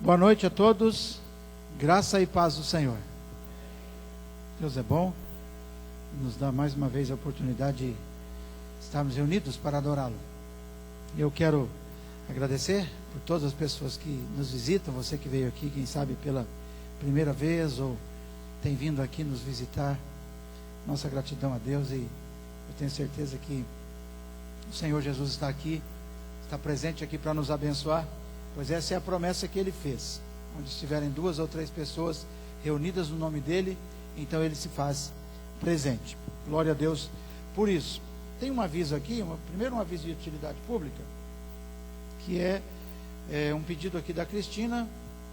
Boa noite a todos, graça e paz do Senhor. Deus é bom, nos dá mais uma vez a oportunidade de estarmos reunidos para adorá-lo. Eu quero agradecer por todas as pessoas que nos visitam, você que veio aqui, quem sabe pela primeira vez ou tem vindo aqui nos visitar. Nossa gratidão a Deus, e eu tenho certeza que o Senhor Jesus está aqui, está presente aqui para nos abençoar, pois essa é a promessa que Ele fez. Onde estiverem 2 ou 3 pessoas reunidas no nome dEle, então Ele se faz presente. Glória a Deus por isso. Tem um aviso aqui, primeiro um aviso de utilidade pública, que é um pedido aqui da Cristina.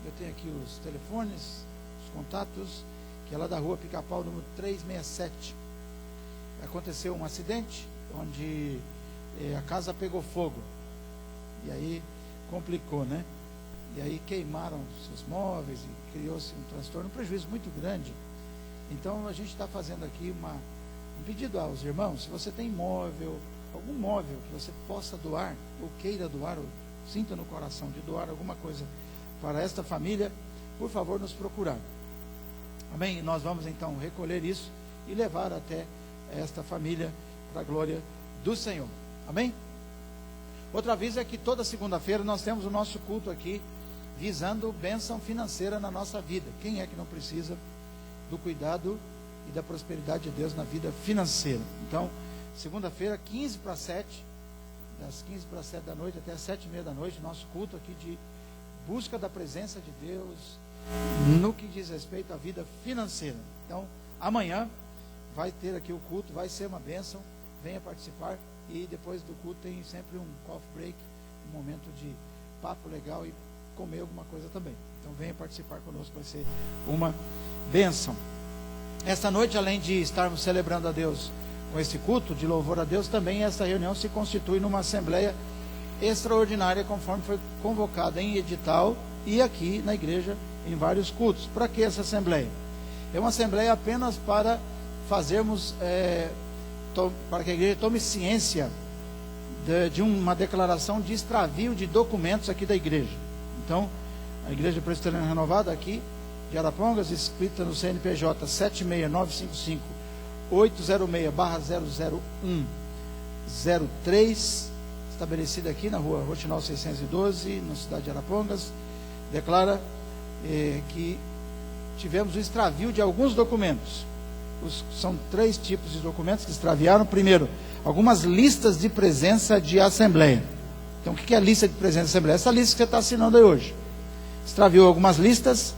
Eu tenho aqui os telefones, os contatos, que é lá da rua Pica-Pau, número 367. Aconteceu um acidente, onde a casa pegou fogo, e aí complicou, né? E aí queimaram seus móveis e criou-se um transtorno, um prejuízo muito grande. Então a gente está fazendo aqui um pedido aos irmãos: se você tem móvel, algum móvel que você possa doar, ou queira doar, ou sinta no coração de doar alguma coisa para esta família, por favor nos procurar. Amém? E nós vamos então recolher isso e levar até esta família para a glória do Senhor. Amém? Outro aviso é que toda segunda-feira nós temos o nosso culto aqui, visando bênção financeira na nossa vida. Quem é que não precisa do cuidado e da prosperidade de Deus na vida financeira? Então, segunda-feira, 15 para 7, das 15 para 7 da noite até as 7:30 da noite, nosso culto aqui de busca da presença de Deus no que diz respeito à vida financeira. Então, amanhã vai ter aqui o culto, vai ser uma bênção, venha participar. E depois do culto tem sempre um coffee break, um momento de papo legal e comer alguma coisa também. Então venha participar conosco, vai ser uma bênção. Esta noite, além de estarmos celebrando a Deus com esse culto de louvor a Deus, também esta reunião se constitui numa assembleia extraordinária, conforme foi convocada em edital e aqui na igreja em vários cultos. Para que essa assembleia? É uma assembleia apenas para fazermos para que a igreja tome ciência de uma declaração de extravio de documentos aqui da igreja. Então, a Igreja Presbiteriana Renovada aqui de Arapongas, escrita no CNPJ 76955-806-00103, estabelecida aqui na rua Roxinol 612, na cidade de Arapongas, declara que tivemos o extravio de alguns documentos. São 3 tipos de documentos que extraviaram. Primeiro, algumas listas de presença de assembleia. Então, o que é a lista de presença de assembleia? Essa lista que você está assinando aí hoje. Extraviou algumas listas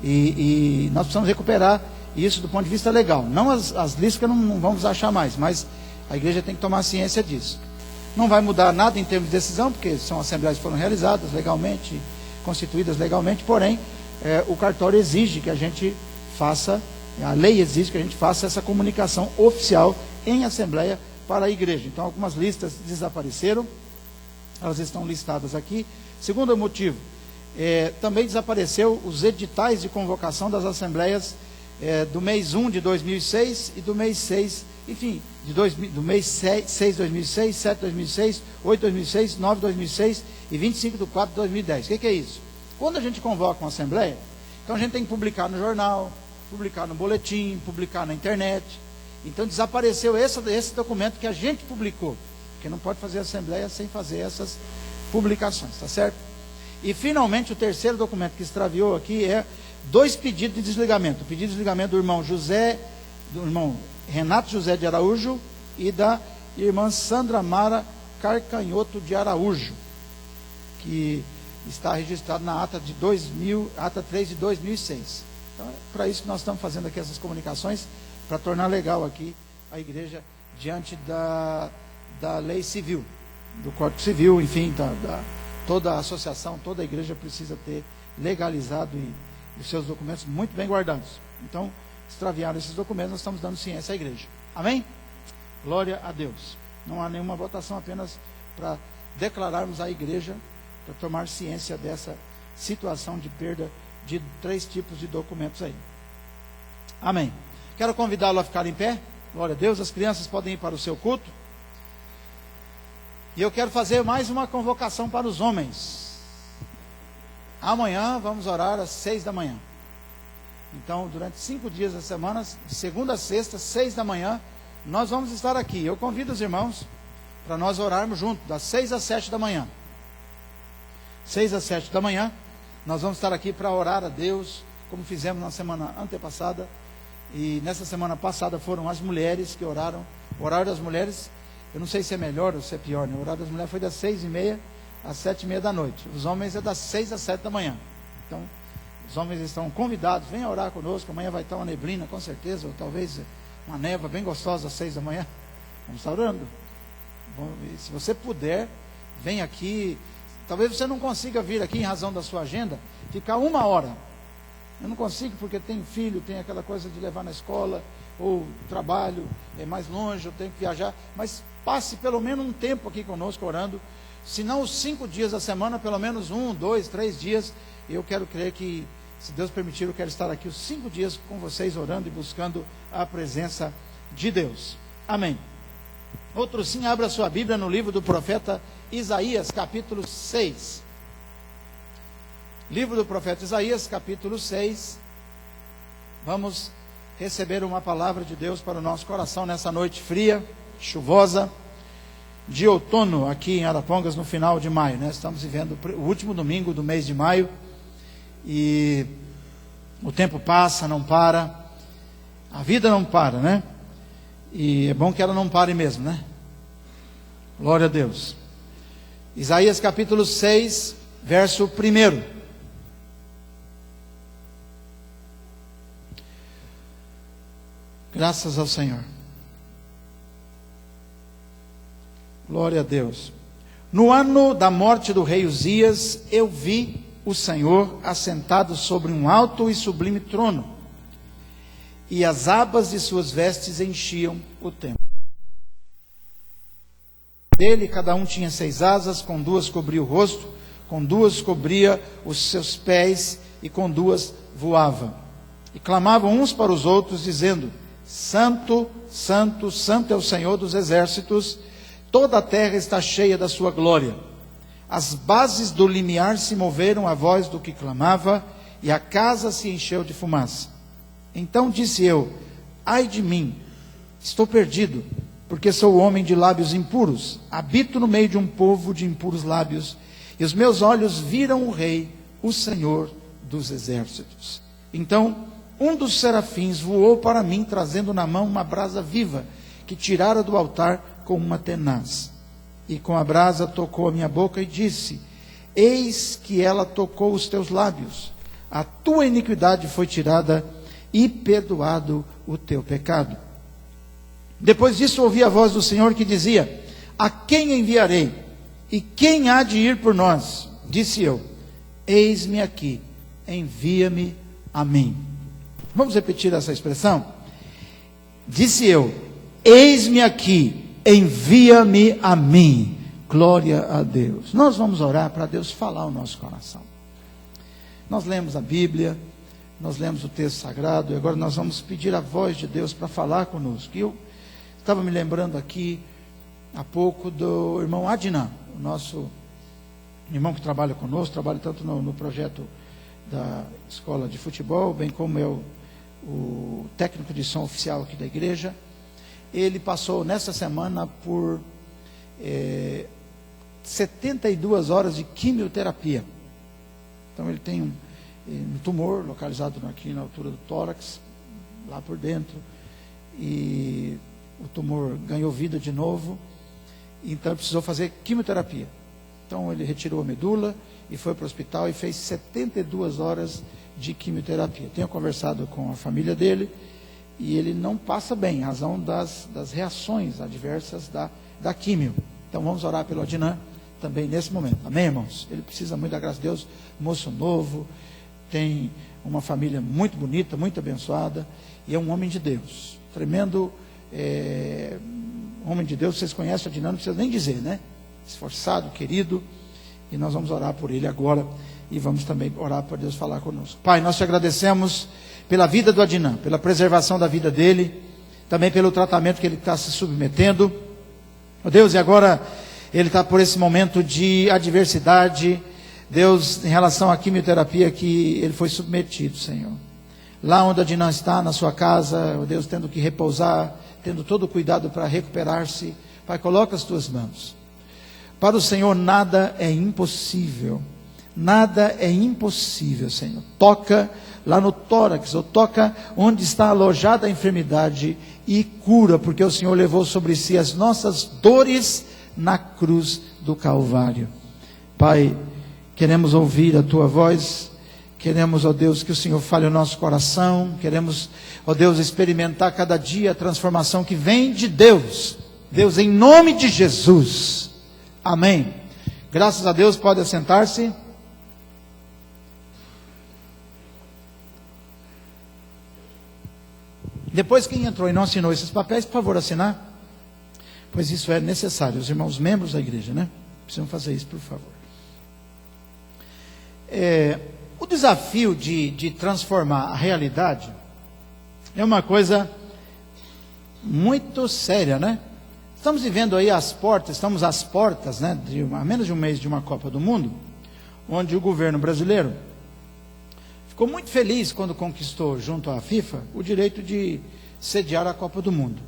e nós precisamos recuperar isso do ponto de vista legal. Não as listas que não vamos achar mais, mas a igreja tem que tomar ciência disso. Não vai mudar nada em termos de decisão, porque são assembleias que foram realizadas legalmente, constituídas legalmente, porém, o cartório exige que a gente faça. A lei exige que a gente faça essa comunicação oficial em assembleia para a igreja. Então, algumas listas desapareceram, elas estão listadas aqui. Segundo motivo, também desapareceu os editais de convocação das assembleias do mês 1 de 2006 e do mês 6, enfim, do mês 6 de 2006, 7 de 2006, 8 de 2006, 9 de 2006 e 25 de 4 de 2010. O que é isso? Quando a gente convoca uma assembleia, então a gente tem que publicar no jornal, publicar no boletim, publicar na internet. Então desapareceu esse documento que a gente publicou, porque não pode fazer assembleia sem fazer essas publicações, tá certo? E finalmente o terceiro documento que extraviou aqui é 2 pedidos de desligamento. O pedido de desligamento do irmão Renato José de Araújo e da irmã Sandra Mara Carcanhoto de Araújo, que está registrado na ata 3 de 2006. Então, é para isso que nós estamos fazendo aqui essas comunicações, para tornar legal aqui a igreja diante da lei civil, do Código Civil, enfim, toda a associação, toda a igreja precisa ter legalizado e os seus documentos muito bem guardados. Então, extraviaram esses documentos, nós estamos dando ciência à igreja. Amém? Glória a Deus. Não há nenhuma votação, apenas para declararmos à igreja, para tomar ciência dessa situação de perda de 3 tipos de documentos aí. Amém. Quero convidá-lo a ficar em pé. Glória a Deus. As crianças podem ir para o seu culto. E eu quero fazer mais uma convocação para os homens. Amanhã vamos orar às 6 da manhã. Então, durante 5 dias da semana, de segunda a sexta, 6 da manhã, nós vamos estar aqui. Eu convido os irmãos para nós orarmos juntos, das 6 às 7 da manhã. 6 às 7 da manhã, nós vamos estar aqui para orar a Deus, como fizemos na semana antepassada. E nessa semana passada foram as mulheres que oraram. O horário das mulheres, eu não sei se é melhor ou se é pior, né? O horário das mulheres foi das 6h30 às 7h30 da noite. Os homens é das 6 às 7 da manhã. Então, os homens estão convidados, venham orar conosco. Amanhã vai estar uma neblina, com certeza, ou talvez uma névoa bem gostosa às 6 da manhã. Vamos estar orando. Bom, se você puder, vem aqui. Talvez você não consiga vir aqui em razão da sua agenda, ficar 1 hora. Eu não consigo porque tem filho, tem aquela coisa de levar na escola, ou trabalho é mais longe, eu tenho que viajar. Mas passe pelo menos um tempo aqui conosco orando. Se não os 5 dias da semana, pelo menos 1, 2, 3 dias. Eu quero crer que, se Deus permitir, eu quero estar aqui os 5 dias com vocês orando e buscando a presença de Deus. Amém. Outro sim, abra sua Bíblia no livro do profeta Isaías, capítulo 6. Livro do profeta Isaías, capítulo 6. Vamos receber uma palavra de Deus para o nosso coração nessa noite fria, chuvosa, de outono aqui em Arapongas, no final de maio, né? Estamos vivendo o último domingo do mês de maio e o tempo passa, não para, a vida não para, né? E é bom que ela não pare mesmo, né? Glória a Deus. Isaías capítulo 6, verso 1. Graças ao Senhor. Glória a Deus. No ano da morte do rei Uzias, eu vi o Senhor assentado sobre um alto e sublime trono, e as abas de suas vestes enchiam o templo. Dele cada um tinha 6 asas, com 2 cobria o rosto, com 2 cobria os seus pés, e com 2 voava. E clamavam uns para os outros, dizendo: Santo, Santo, Santo é o Senhor dos exércitos, toda a terra está cheia da sua glória. As bases do limiar se moveram à voz do que clamava, e a casa se encheu de fumaça. Então disse eu: ai de mim, estou perdido, porque sou homem de lábios impuros, habito no meio de um povo de impuros lábios, e os meus olhos viram o Rei, o Senhor dos exércitos. Então um dos serafins voou para mim, trazendo na mão uma brasa viva, que tirara do altar com uma tenaz. E com a brasa tocou a minha boca e disse: eis que ela tocou os teus lábios, a tua iniquidade foi tirada e perdoado o teu pecado. Depois disso ouvi a voz do Senhor que dizia: a quem enviarei? E quem há de ir por nós? Disse eu: eis-me aqui, envia-me a mim. Vamos repetir essa expressão? Disse eu: eis-me aqui, envia-me a mim. Glória a Deus. Nós vamos orar para Deus falar o nosso coração. Nós lemos a Bíblia, nós lemos o texto sagrado, e agora nós vamos pedir a voz de Deus para falar conosco. E eu estava me lembrando aqui há pouco do irmão Adnan, o nosso irmão que trabalha conosco, trabalha tanto no projeto da escola de futebol, bem como é o técnico de som oficial aqui da igreja. Ele passou nessa semana por 72 horas de quimioterapia. Então ele tem um tumor localizado aqui na altura do tórax, lá por dentro, e o tumor ganhou vida de novo, então ele precisou fazer quimioterapia. Então ele retirou a medula e foi para o hospital e fez 72 horas de quimioterapia. Tenho conversado com a família dele e ele não passa bem, em razão das reações adversas da quimio. Então vamos orar pelo Adnan também nesse momento. Amém, irmãos? Ele precisa muito da graça de Deus, moço novo, tem uma família muito bonita, muito abençoada, e é um homem de Deus, tremendo homem de Deus. Vocês conhecem o Adnan, não precisa nem dizer, né? Esforçado, querido, e nós vamos orar por ele agora, e vamos também orar para Deus falar conosco. Pai, nós te agradecemos pela vida do Adnan, pela preservação da vida dele, também pelo tratamento que ele está se submetendo. Ó Deus, e agora ele está por esse momento de adversidade, Deus, em relação à quimioterapia que ele foi submetido, Senhor. Lá onde a Dina está, na sua casa, ó Deus, tendo que repousar, tendo todo o cuidado para recuperar-se. Pai, coloca as tuas mãos. Para o Senhor nada é impossível. Nada é impossível, Senhor. Toca lá no tórax, ou toca onde está alojada a enfermidade e cura, porque o Senhor levou sobre si as nossas dores na cruz do Calvário. Pai, queremos ouvir a tua voz, queremos, ó Deus, que o Senhor fale o nosso coração, queremos, ó Deus, experimentar cada dia a transformação que vem de Deus. Deus, em nome de Jesus, amém. Graças a Deus, pode assentar-se. Depois, quem entrou e não assinou esses papéis, por favor, assinar, pois isso é necessário. Os irmãos membros da igreja, né? Precisam fazer isso, por favor. O desafio de transformar a realidade é uma coisa muito séria, né? Estamos vivendo aí estamos às portas, né, a menos de um mês de uma Copa do Mundo, onde o governo brasileiro ficou muito feliz quando conquistou, junto à FIFA, o direito de sediar a Copa do Mundo.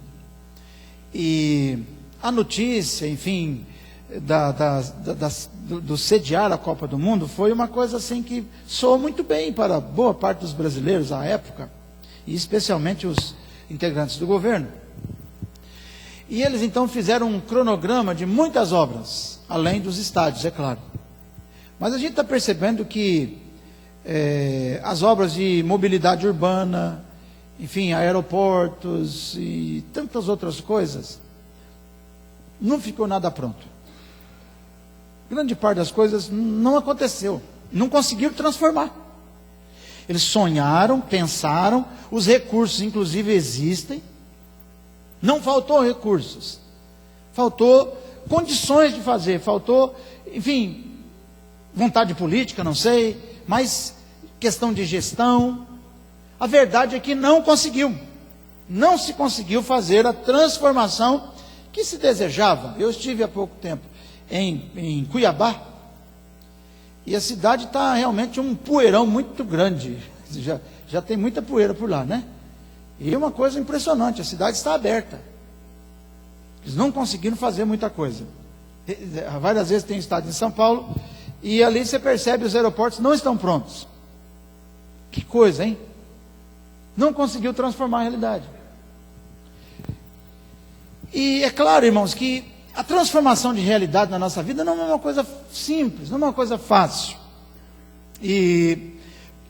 E a notícia, enfim, do sediar a Copa do Mundo foi uma coisa assim que soou muito bem para boa parte dos brasileiros à época, e especialmente os integrantes do governo. E eles então fizeram um cronograma de muitas obras, além dos estádios, é claro. Mas a gente está percebendo que as obras de mobilidade urbana, enfim, aeroportos e tantas outras coisas, não ficou nada pronto. Grande parte das coisas não aconteceu, não conseguiram transformar. Eles sonharam, pensaram, os recursos inclusive existem, não faltou recursos, faltou condições de fazer, faltou, enfim, vontade política, não sei, mas questão de gestão. A verdade é que não se conseguiu fazer a transformação que se desejava. Eu estive há pouco tempo em Cuiabá, e a cidade está realmente um poeirão muito grande, já tem muita poeira por lá, né? E uma coisa impressionante, a cidade está aberta, eles não conseguiram fazer muita coisa. Várias vezes tenho estado em São Paulo, e ali você percebe os aeroportos não estão prontos. Que coisa, hein? Não conseguiu transformar a realidade. E é claro, irmãos, que a transformação de realidade na nossa vida não é uma coisa simples, não é uma coisa fácil. E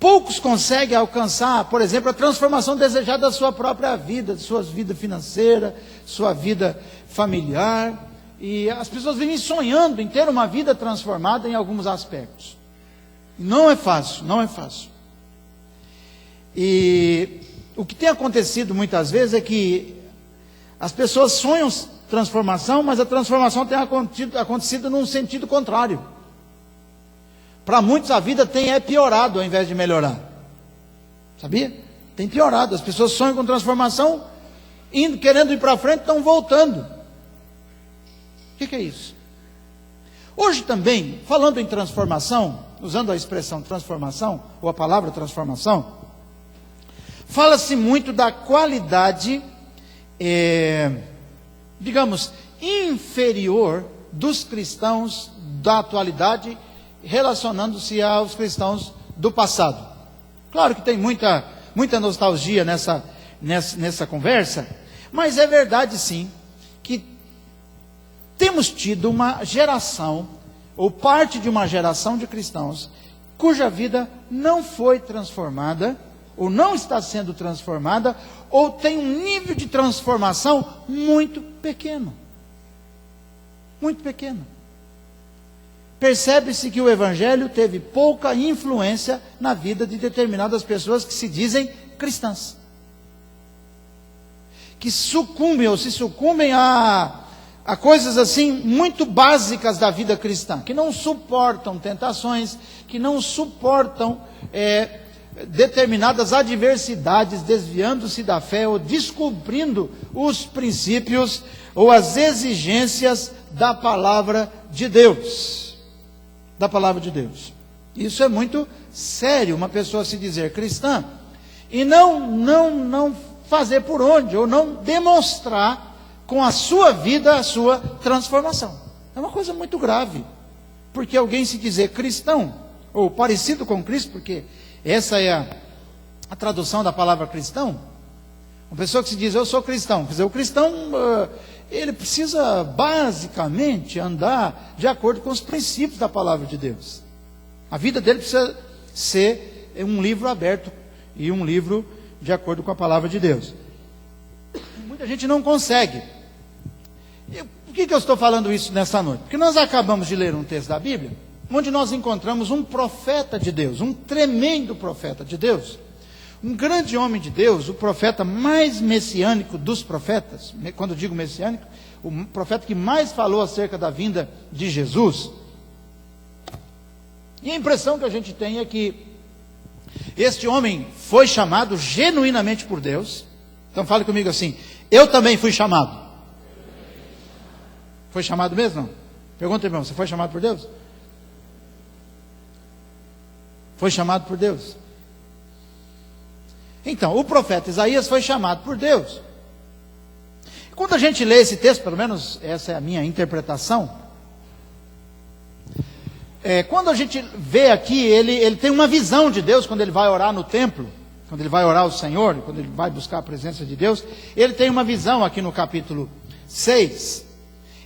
poucos conseguem alcançar, por exemplo, a transformação desejada da sua própria vida, de sua vida financeira, sua vida familiar. E as pessoas vivem sonhando em ter uma vida transformada em alguns aspectos. Não é fácil, não é fácil. E o que tem acontecido muitas vezes é que as pessoas sonham transformação, mas a transformação tem acontecido num sentido contrário. Para muitos a vida tem piorado ao invés de melhorar. Sabia? Tem piorado. As pessoas sonham com transformação, querendo ir para frente, estão voltando. O que é isso? Hoje também, falando em transformação, usando a expressão transformação, ou a palavra transformação, fala-se muito da qualidade, digamos, inferior dos cristãos da atualidade, relacionando-se aos cristãos do passado. Claro que tem muita nostalgia nessa conversa, mas é verdade sim, que temos tido uma geração, ou parte de uma geração de cristãos, cuja vida não foi transformada, ou não está sendo transformada, ou tem um nível de transformação muito pequeno. Muito pequeno. Percebe-se que o Evangelho teve pouca influência na vida de determinadas pessoas que se dizem cristãs. Que sucumbem ou se sucumbem a coisas assim muito básicas da vida cristã. Que não suportam tentações, que não suportam determinadas adversidades, desviando-se da fé ou descumprindo os princípios ou as exigências da palavra de Deus. Da palavra de Deus. Isso é muito sério, uma pessoa se dizer cristã e não fazer por onde, ou não demonstrar com a sua vida a sua transformação. É uma coisa muito grave, porque alguém se dizer cristão, ou parecido com Cristo, porque essa é a tradução da palavra cristão. Uma pessoa que se diz, eu sou cristão. Quer dizer, o cristão, ele precisa basicamente andar de acordo com os princípios da palavra de Deus. A vida dele precisa ser um livro aberto e um livro de acordo com a palavra de Deus. Muita gente não consegue. Por que eu estou falando isso nessa noite? Porque nós acabamos de ler um texto da Bíblia, onde nós encontramos um profeta de Deus, um tremendo profeta de Deus, um grande homem de Deus, o profeta mais messiânico dos profetas. Quando eu digo messiânico, o profeta que mais falou acerca da vinda de Jesus. E a impressão que a gente tem é que este homem foi chamado genuinamente por Deus. Então fale comigo assim, eu também fui chamado. Foi chamado mesmo? Não? Pergunta, irmão, você foi chamado por Deus? Foi chamado por Deus. Então, o profeta Isaías foi chamado por Deus. Quando a gente lê esse texto, pelo menos essa é a minha interpretação, quando a gente vê aqui, ele tem uma visão de Deus, quando ele vai orar no templo, quando ele vai orar ao Senhor, quando ele vai buscar a presença de Deus, ele tem uma visão aqui no capítulo 6,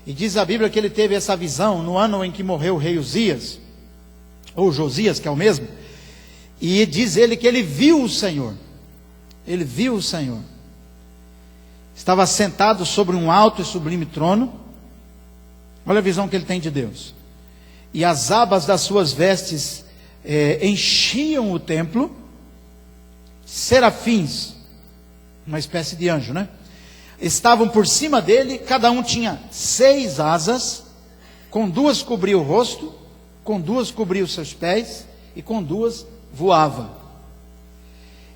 e diz a Bíblia que ele teve essa visão no ano em que morreu o rei Uzias, ou Josias, que é o mesmo, e diz ele que ele viu o Senhor. Ele viu o Senhor. Estava sentado sobre um alto e sublime trono. Olha a visão que ele tem de Deus. E as abas das suas vestes enchiam o templo. Serafins, uma espécie de anjo, né? Estavam por cima dele, cada um tinha 6 asas, com 2 cobria o rosto, com 2 cobria os seus pés, e com 2 voava.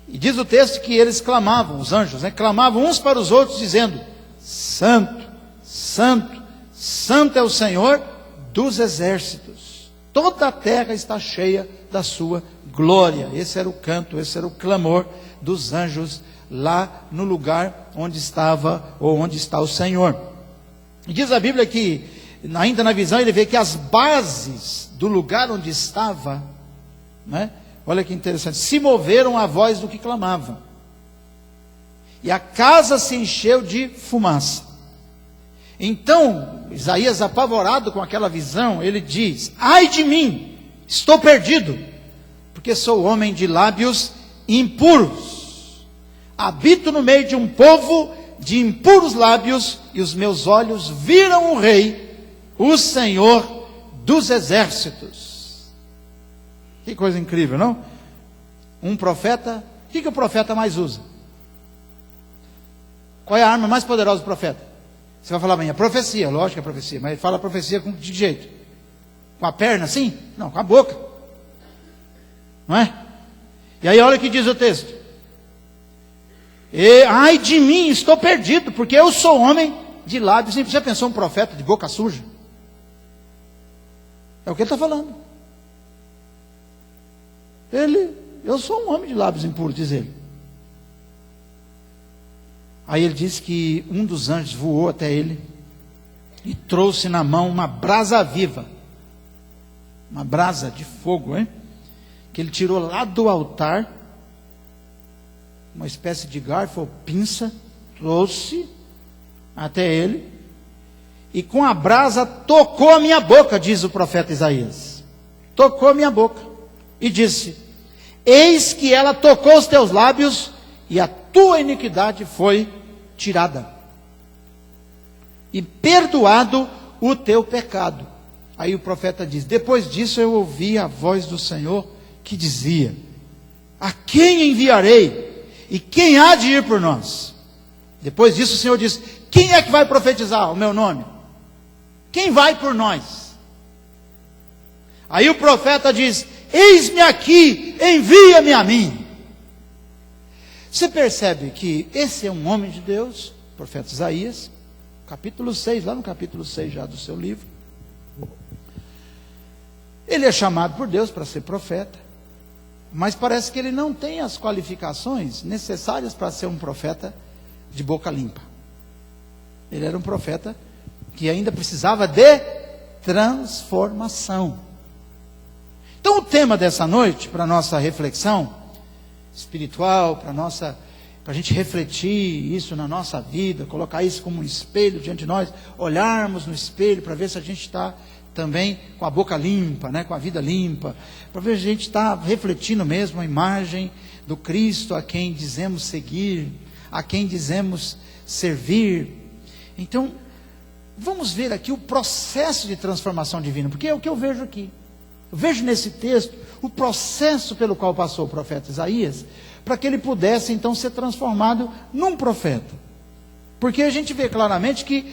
E diz o texto que eles clamavam, os anjos, né? Clamavam uns para os outros, dizendo, Santo, Santo, Santo é o Senhor dos exércitos. Toda a terra está cheia da sua glória. Esse era o canto, esse era o clamor dos anjos lá no lugar onde estava, ou onde está o Senhor. E diz a Bíblia que, ainda na visão, ele vê que as bases do lugar onde estava, né? Olha que interessante, se moveram à voz do que clamava. E a casa se encheu de fumaça. Então, Isaías, apavorado com aquela visão, ele diz, ai de mim, estou perdido, porque sou homem de lábios impuros. Habito no meio de um povo de impuros lábios, e os meus olhos viram o Rei, o Senhor dos exércitos. Que coisa incrível, não? Um profeta, o que o profeta mais usa? Qual é a arma mais poderosa do profeta? Você vai falar bem, a profecia, lógico que é profecia, mas ele fala a profecia com que jeito? Com a perna assim? Não, com a boca. Não é? E aí olha o que diz o texto. Ai de mim, estou perdido, porque eu sou homem de lábios. Você já pensou um profeta de boca suja? É o que ele está falando. Eu sou um homem de lábios impuros, diz ele. Aí ele diz que um dos anjos voou até ele e trouxe na mão uma brasa viva, uma brasa de fogo, hein? Que ele tirou lá do altar, uma espécie de garfo ou pinça, trouxe até ele, e com a brasa tocou a minha boca, diz o profeta Isaías. Tocou a minha boca. E disse, eis que ela tocou os teus lábios, e a tua iniquidade foi tirada, e perdoado o teu pecado. Aí o profeta diz, depois disso eu ouvi a voz do Senhor, que dizia, a quem enviarei? E quem há de ir por nós? Depois disso o Senhor diz, quem é que vai profetizar o meu nome? Quem vai por nós? Aí o profeta diz, eis-me aqui, envia-me a mim. Você percebe que esse é um homem de Deus, o profeta Isaías, capítulo 6, lá no capítulo 6 já do seu livro. Ele é chamado por Deus para ser profeta, mas parece que ele não tem as qualificações necessárias para ser um profeta de boca limpa. Ele era um profeta que ainda precisava de transformação. Então o tema dessa noite, para a nossa reflexão espiritual, para a gente refletir isso na nossa vida, colocar isso como um espelho diante de nós, olharmos no espelho para ver se a gente está também com a boca limpa, né, com a vida limpa, para ver se a gente está refletindo mesmo a imagem do Cristo a quem dizemos seguir, a quem dizemos servir. Então, vamos ver aqui o processo de transformação divina, porque é o que eu vejo aqui. Eu vejo nesse texto o processo pelo qual passou o profeta Isaías, para que ele pudesse então ser transformado num profeta. Porque a gente vê claramente que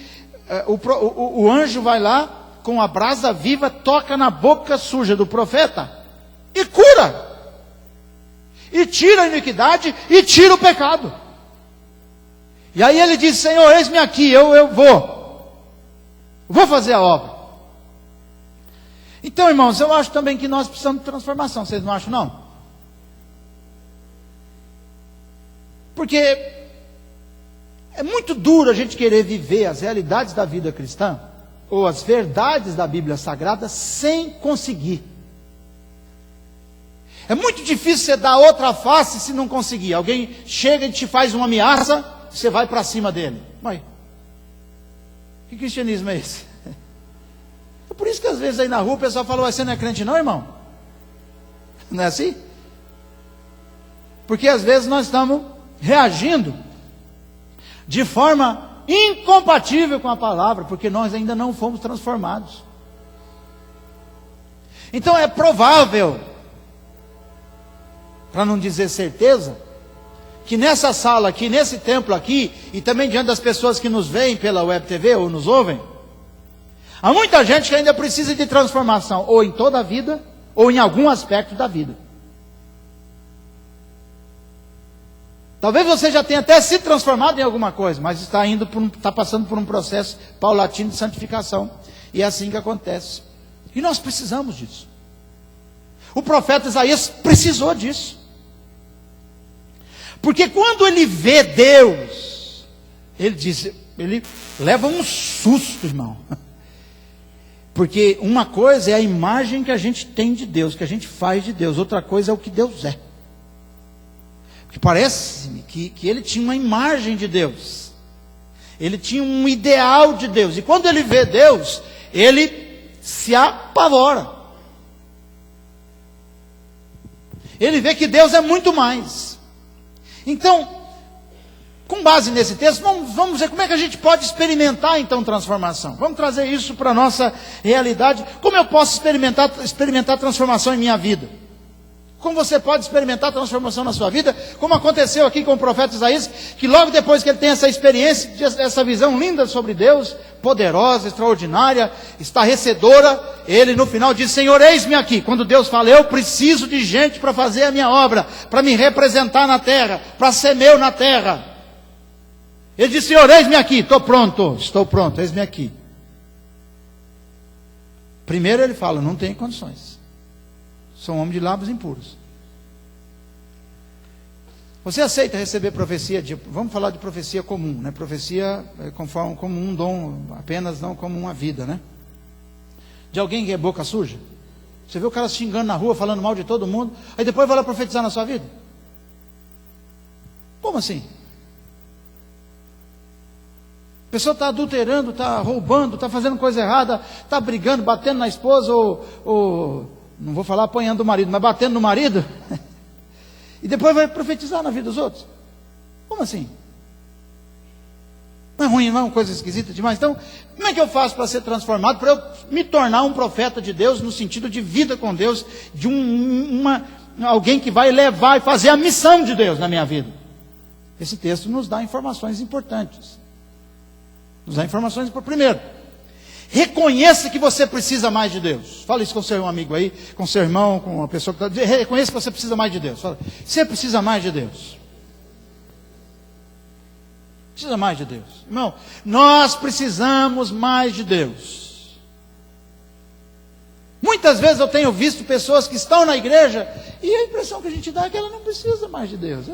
o anjo vai lá, com a brasa viva, toca na boca suja do profeta, e cura, e tira a iniquidade, e tira o pecado. E aí ele diz: Senhor, eis-me aqui, eu vou fazer a obra. Então, irmãos, eu acho também que nós precisamos de transformação, vocês não acham, não? Porque é muito duro a gente querer viver as realidades da vida cristã, ou as verdades da Bíblia Sagrada, sem conseguir. É muito difícil você dar outra face se não conseguir. Alguém chega e te faz uma ameaça, você vai para cima dele. Mas que cristianismo é esse? É por isso que às vezes aí na rua o pessoal fala: você não é crente não, irmão? Não é assim? Porque às vezes nós estamos reagindo de forma incompatível com a palavra, porque nós ainda não fomos transformados. Então é provável, para não dizer certeza, que nessa sala aqui, nesse templo aqui, e também diante das pessoas que nos veem pela web TV ou nos ouvem, há muita gente que ainda precisa de transformação, ou em toda a vida, ou em algum aspecto da vida. Talvez você já tenha até se transformado em alguma coisa, mas está passando por um processo paulatino de santificação. E é assim que acontece. E nós precisamos disso. O profeta Isaías precisou disso. Porque quando ele vê Deus, ele leva um susto, irmão. Porque uma coisa é a imagem que a gente tem de Deus, que a gente faz de Deus. Outra coisa é o que Deus é. Porque parece-me que ele tinha uma imagem de Deus. Ele tinha um ideal de Deus. E quando ele vê Deus, ele se apavora. Ele vê que Deus é muito mais. Então, com base nesse texto, vamos ver como é que a gente pode experimentar então transformação. Vamos trazer isso para a nossa realidade. Como eu posso experimentar transformação em minha vida? Como você pode experimentar transformação na sua vida? Como aconteceu aqui com o profeta Isaías, que logo depois que ele tem essa experiência, essa visão linda sobre Deus, poderosa, extraordinária, estarrecedora, ele no final diz: Senhor, eis-me aqui. Quando Deus fala: eu preciso de gente para fazer a minha obra, para me representar na terra, para ser meu na terra. Ele diz: Senhor, eis-me aqui, estou pronto, eis-me aqui. Primeiro ele fala: não tenho condições. Sou um homem de lábios impuros. Você aceita receber profecia? Vamos falar de profecia comum, né? Profecia como um dom, apenas não como uma vida, né? De alguém que é boca suja. Você vê o cara xingando na rua, falando mal de todo mundo, aí depois vai lá profetizar na sua vida? Como assim? A pessoa está adulterando, está roubando, está fazendo coisa errada, está brigando, batendo na esposa, ou não vou falar apanhando o marido, mas batendo no marido, e depois vai profetizar na vida dos outros. Como assim? Não é ruim, não é uma coisa esquisita demais? Então, como é que eu faço para ser transformado, para eu me tornar um profeta de Deus, no sentido de vida com Deus, de alguém que vai levar e fazer a missão de Deus na minha vida? Esse texto nos dá informações importantes. Nos dá informações, primeiro, reconheça que você precisa mais de Deus. Fala isso com seu amigo aí, com seu irmão, com uma pessoa que está... Reconheça que você precisa mais de Deus. Fala: você precisa mais de Deus. Precisa mais de Deus. Irmão, nós precisamos mais de Deus. Muitas vezes eu tenho visto pessoas que estão na igreja e a impressão que a gente dá é que ela não precisa mais de Deus.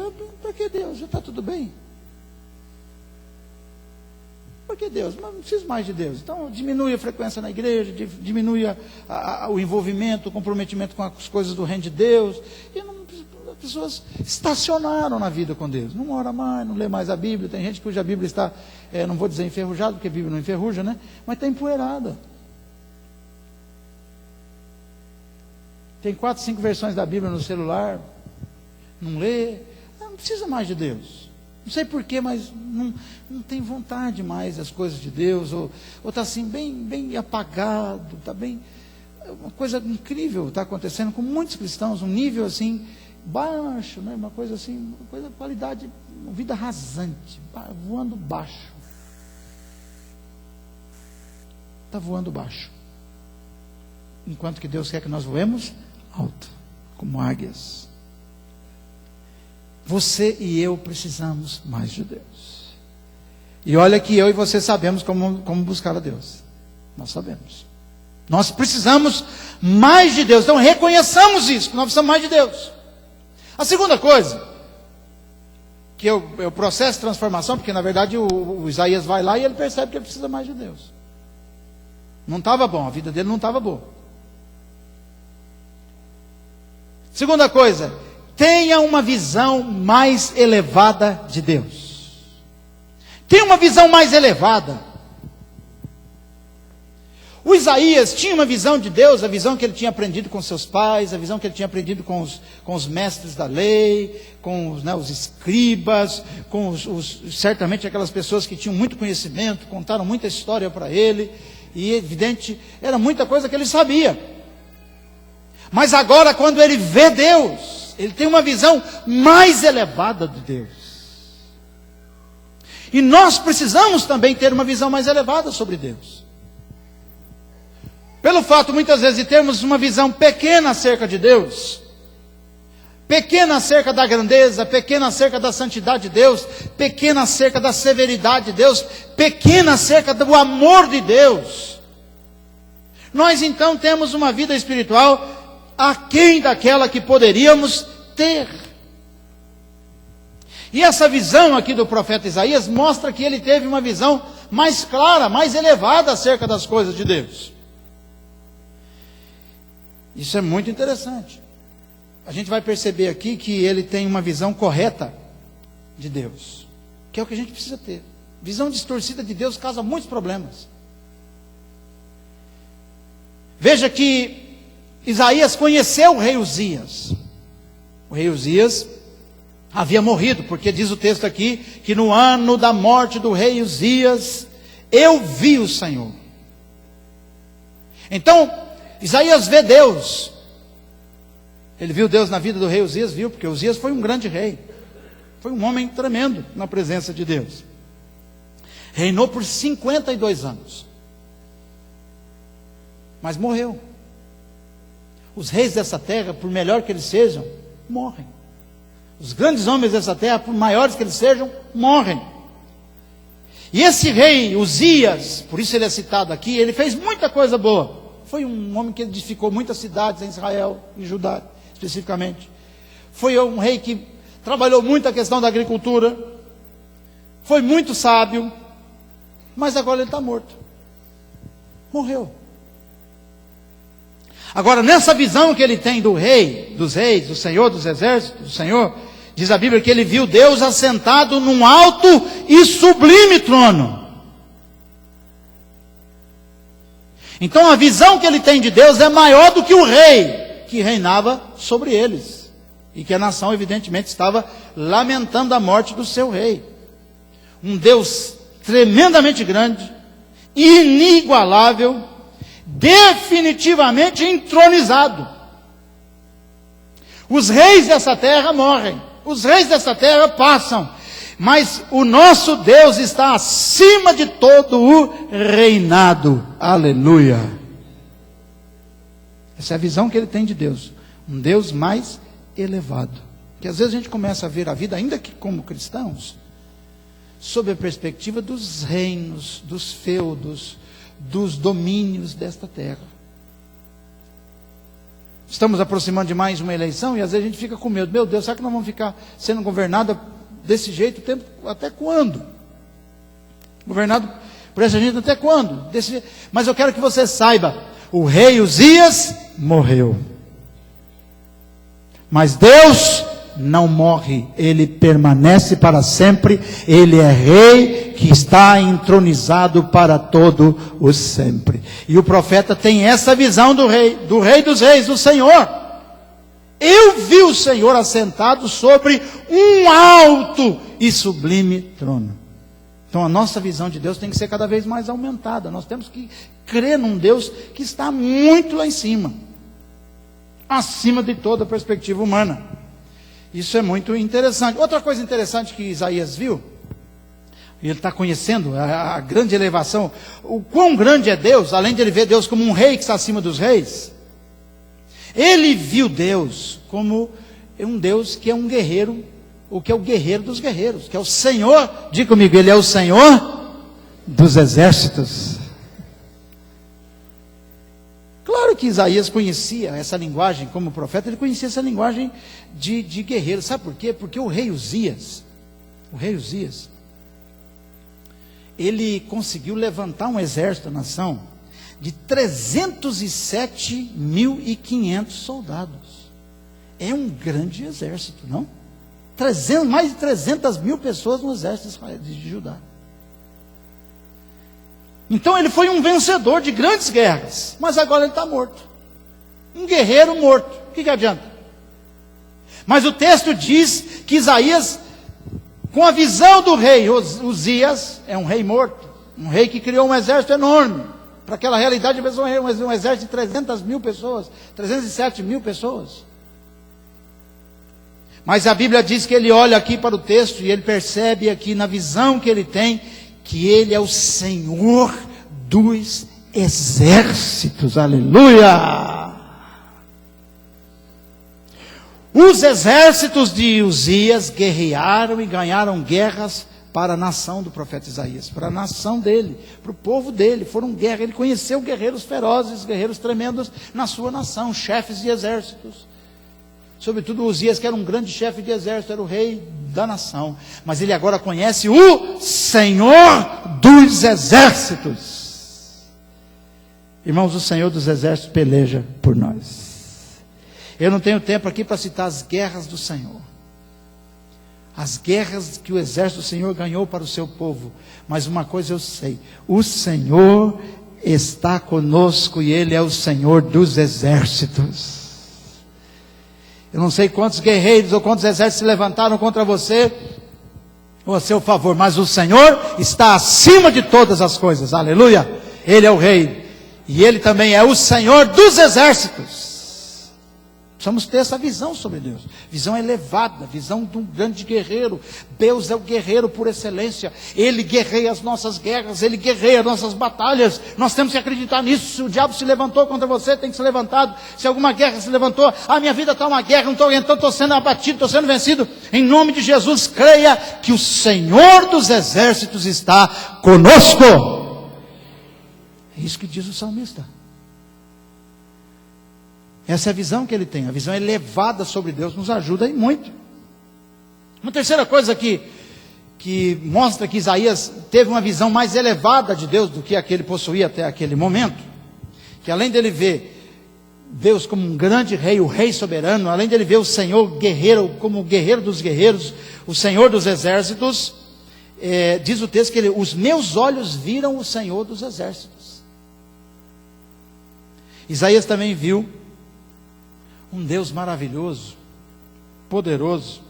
Para que Deus? Já está tudo bem. Por que Deus? Mas não preciso mais de Deus. Então diminui a frequência na igreja, diminui o envolvimento, o comprometimento com as coisas do reino de Deus. E as pessoas estacionaram na vida com Deus. Não ora mais, não lê mais a Bíblia. Tem gente cuja Bíblia está, não vou dizer enferrujada, porque a Bíblia não enferruja, né? Mas está empoeirada. Tem 4, 5 versões da Bíblia no celular, não lê, não precisa mais de Deus. Não sei porquê, mas não tem vontade mais das coisas de Deus, ou está assim bem apagado, está bem, uma coisa incrível está acontecendo com muitos cristãos, um nível assim, baixo, né? Uma coisa assim, uma coisa, qualidade, uma vida rasante, voando baixo. Está voando baixo. Enquanto que Deus quer que nós voemos alto, como águias. Você e eu precisamos mais de Deus. E olha que eu e você sabemos como buscar a Deus. Nós sabemos. Nós precisamos mais de Deus. Então reconheçamos isso, que nós precisamos mais de Deus. A segunda coisa, que é o processo de transformação, porque na verdade o Isaías vai lá e ele percebe que ele precisa mais de Deus. Não estava bom, a vida dele não estava boa. Segunda coisa, tenha uma visão mais elevada de Deus. Tenha uma visão mais elevada. O Isaías tinha uma visão de Deus, a visão que ele tinha aprendido com seus pais, a visão que ele tinha aprendido com os mestres da lei, com os escribas, com certamente aquelas pessoas que tinham muito conhecimento, contaram muita história para ele, e evidente, era muita coisa que ele sabia. Mas agora, quando ele vê Deus, ele tem uma visão mais elevada de Deus. E nós precisamos também ter uma visão mais elevada sobre Deus. Pelo fato, muitas vezes, de termos uma visão pequena acerca de Deus, pequena acerca da grandeza, pequena acerca da santidade de Deus, pequena acerca da severidade de Deus, pequena acerca do amor de Deus, nós então temos uma vida espiritual aquém daquela que poderíamos ter. E essa visão aqui do profeta Isaías mostra que ele teve uma visão mais clara, mais elevada acerca das coisas de Deus. Isso é muito interessante. A gente vai perceber aqui que ele tem uma visão correta de Deus, que é o que a gente precisa ter. Visão distorcida de Deus causa muitos problemas. Veja que Isaías conheceu o rei Uzias. O rei Uzias havia morrido, porque diz o texto aqui, que no ano da morte do rei Uzias, eu vi o Senhor. Então, Isaías vê Deus. Ele viu Deus na vida do rei Uzias, viu, porque Uzias foi um grande rei. Foi um homem tremendo na presença de Deus. Reinou por 52 anos. Mas morreu. Os reis dessa terra, por melhor que eles sejam, morrem. Os grandes homens dessa terra, por maiores que eles sejam, morrem. E esse rei Uzias, por isso ele é citado aqui, ele fez muita coisa boa. Foi um homem que edificou muitas cidades em Israel, em Judá especificamente. Foi um rei que trabalhou muito a questão da agricultura. Foi muito sábio. Mas agora ele está morto. Morreu. Agora, nessa visão que ele tem do rei, dos reis, do Senhor dos exércitos, do Senhor, diz a Bíblia que ele viu Deus assentado num alto e sublime trono. Então a visão que ele tem de Deus é maior do que o rei que reinava sobre eles. E que a nação evidentemente estava lamentando a morte do seu rei. Um Deus tremendamente grande, inigualável, definitivamente entronizado. Os reis dessa terra morrem, os reis dessa terra passam, mas o nosso Deus está acima de todo o reinado. Aleluia. Essa é a visão que ele tem de Deus, um Deus mais elevado. Que às vezes a gente começa a ver a vida, ainda que como cristãos, sob a perspectiva dos reinos, dos feudos, dos domínios desta terra. Estamos aproximando de mais uma eleição e às vezes a gente fica com medo. Meu Deus, será que nós vamos ficar sendo governados desse jeito até quando? Governado por essa gente até quando? Mas eu quero que você saiba, o rei Uzias morreu. Mas Deus não morre, Ele permanece para sempre. Ele é rei que está entronizado para todo o sempre. E o profeta tem essa visão do rei dos reis, do Senhor. Eu vi o Senhor assentado sobre um alto e sublime trono. Então a nossa visão de Deus tem que ser cada vez mais aumentada. Nós temos que crer num Deus que está muito lá em cima, acima de toda a perspectiva humana. Isso é muito interessante. Outra coisa interessante que Isaías viu, e ele está conhecendo a grande elevação, o quão grande é Deus, além de ele ver Deus como um rei que está acima dos reis, ele viu Deus como um Deus que é um guerreiro, o que é o guerreiro dos guerreiros, que é o Senhor, diga comigo, Ele é o Senhor dos exércitos. Claro que Isaías conhecia essa linguagem como profeta, ele conhecia essa linguagem de guerreiro. Sabe por quê? Porque o rei Uzias, ele conseguiu levantar um exército da nação de 307.500 soldados. É um grande exército, não? Mais de 300 mil pessoas no exército de Judá. Então ele foi um vencedor de grandes guerras, mas agora ele está morto. Um guerreiro morto, o que adianta? Mas o texto diz que Isaías, com a visão do rei Uzias, é um rei morto, um rei que criou um exército enorme. Para aquela realidade, um exército de 300 mil pessoas, 307 mil pessoas. Mas a Bíblia diz que ele olha aqui para o texto e ele percebe aqui na visão que ele tem, que ele é o Senhor dos exércitos, aleluia! Os exércitos de Uzias guerrearam e ganharam guerras para a nação do profeta Isaías, para a nação dele, para o povo dele, foram guerras. Ele conheceu guerreiros ferozes, guerreiros tremendos na sua nação, chefes de exércitos. Sobretudo Uzias, que era um grande chefe de exército, era o rei da nação. Mas ele agora conhece o Senhor dos exércitos. Irmãos, o Senhor dos exércitos peleja por nós. Eu não tenho tempo aqui para citar as guerras do Senhor. As guerras que o exército do Senhor ganhou para o seu povo. Mas uma coisa eu sei, o Senhor está conosco e Ele é o Senhor dos exércitos. Eu não sei quantos guerreiros ou quantos exércitos se levantaram contra você ou a seu favor, mas o Senhor está acima de todas as coisas, aleluia. Ele é o rei e Ele também é o Senhor dos exércitos. Precisamos ter essa visão sobre Deus, visão elevada, visão de um grande guerreiro. Deus é o guerreiro por excelência, Ele guerreia as nossas guerras, Ele guerreia as nossas batalhas. Nós temos que acreditar nisso. Se o diabo se levantou contra você, tem que ser levantado. Se alguma guerra se levantou, minha vida está uma guerra, então estou sendo abatido, estou sendo vencido, em nome de Jesus, creia que o Senhor dos exércitos está conosco. É isso que diz o salmista. Essa é a visão que ele tem, a visão elevada sobre Deus nos ajuda e muito. Uma terceira coisa que mostra que Isaías teve uma visão mais elevada de Deus do que a que ele possuía até aquele momento, que além dele ver Deus como um grande rei, o rei soberano, além dele ver o Senhor guerreiro como o guerreiro dos guerreiros, o Senhor dos exércitos, diz o texto que os meus olhos viram o Senhor dos exércitos. Isaías também viu um Deus maravilhoso, poderoso,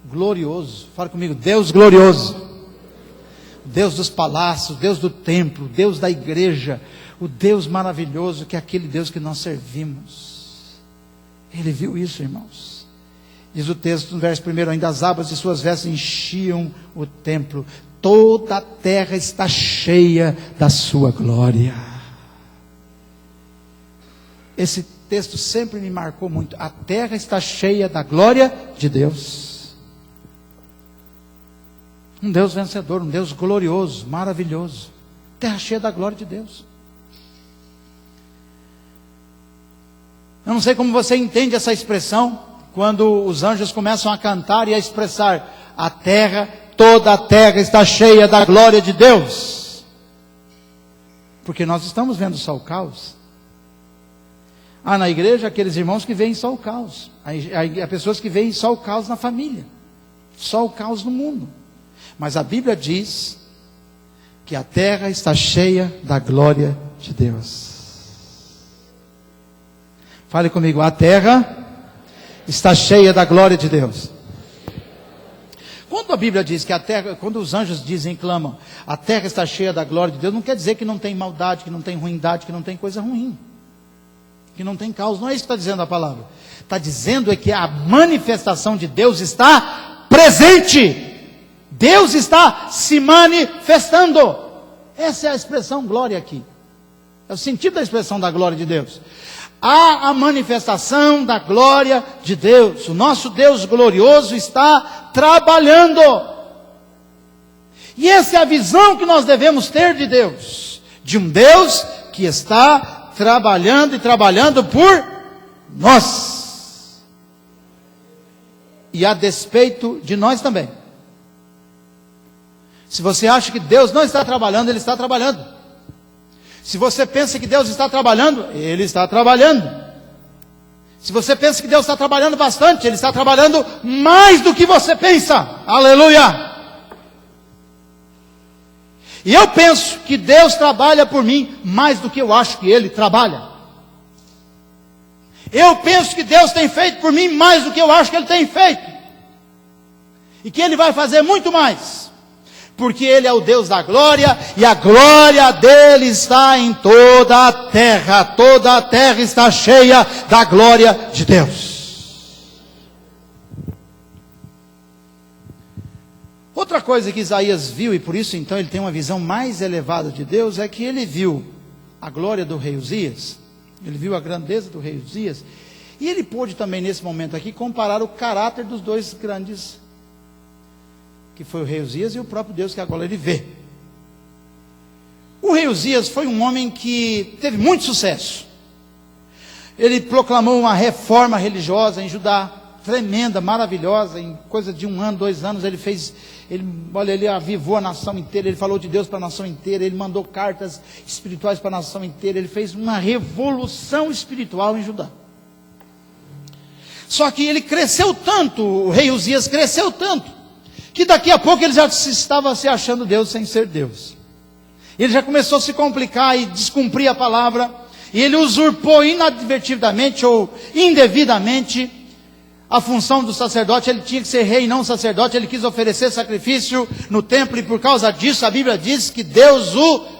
glorioso. Fala comigo, Deus glorioso. Deus dos palácios, Deus do templo, Deus da igreja, o Deus maravilhoso que é aquele Deus que nós servimos. Ele viu isso, irmãos. Diz o texto no verso 1, ainda as abas de suas vestes enchiam o templo. Toda a terra está cheia da sua glória. Esse texto sempre me marcou muito. A terra está cheia da glória de Deus. Um Deus vencedor, um Deus glorioso, maravilhoso. Terra cheia da glória de Deus. Eu não sei como você entende essa expressão, quando os anjos começam a cantar e a expressar: a terra, toda a terra está cheia da glória de Deus. Porque nós estamos vendo só o caos. Há na igreja aqueles irmãos que veem só o caos. Há pessoas que veem só o caos na família, só o caos no mundo. Mas a Bíblia diz que a terra está cheia da glória de Deus. Fale comigo: a terra está cheia da glória de Deus. Quando a Bíblia diz que a terra, quando os anjos dizem, clamam, a terra está cheia da glória de Deus, não quer dizer que não tem maldade, que não tem ruindade, que não tem coisa ruim, que não tem caos. Não é isso que está dizendo a palavra. Está dizendo é que a manifestação de Deus está presente. Deus está se manifestando. Essa é a expressão glória aqui. É o sentido da expressão da glória de Deus. Há a manifestação da glória de Deus. O nosso Deus glorioso está trabalhando. E essa é a visão que nós devemos ter de Deus. De um Deus que está trabalhando e trabalhando por nós. E a despeito de nós também. Se você acha que Deus não está trabalhando, Ele está trabalhando. Se você pensa que Deus está trabalhando, Ele está trabalhando. Se você pensa que Deus está trabalhando bastante, Ele está trabalhando mais do que você pensa. Aleluia! E eu penso que Deus trabalha por mim mais do que eu acho que Ele trabalha. Eu penso que Deus tem feito por mim mais do que eu acho que Ele tem feito. E que Ele vai fazer muito mais. Porque Ele é o Deus da glória, e a glória dEle está em toda a terra está cheia da glória de Deus. Outra coisa que Isaías viu, e por isso então ele tem uma visão mais elevada de Deus, é que ele viu a glória do rei Uzias, ele viu a grandeza do rei Uzias, e ele pôde também nesse momento aqui comparar o caráter dos dois grandes, que foi o rei Uzias e o próprio Deus que agora ele vê. O rei Uzias foi um homem que teve muito sucesso. Ele proclamou uma reforma religiosa em Judá, tremenda, maravilhosa. Em coisa de 1 ano, 2 anos, ele avivou a nação inteira. Ele falou de Deus para a nação inteira. Ele mandou cartas espirituais para a nação inteira. Ele fez uma revolução espiritual em Judá. Só que ele cresceu tanto, o rei Uzias cresceu tanto, que daqui a pouco ele já estava se achando Deus sem ser Deus. Ele já começou a se complicar e descumprir a palavra. E ele usurpou inadvertidamente ou indevidamente a função do sacerdote. Ele tinha que ser rei e não sacerdote. Ele quis oferecer sacrifício no templo. E por causa disso a Bíblia diz que Deus o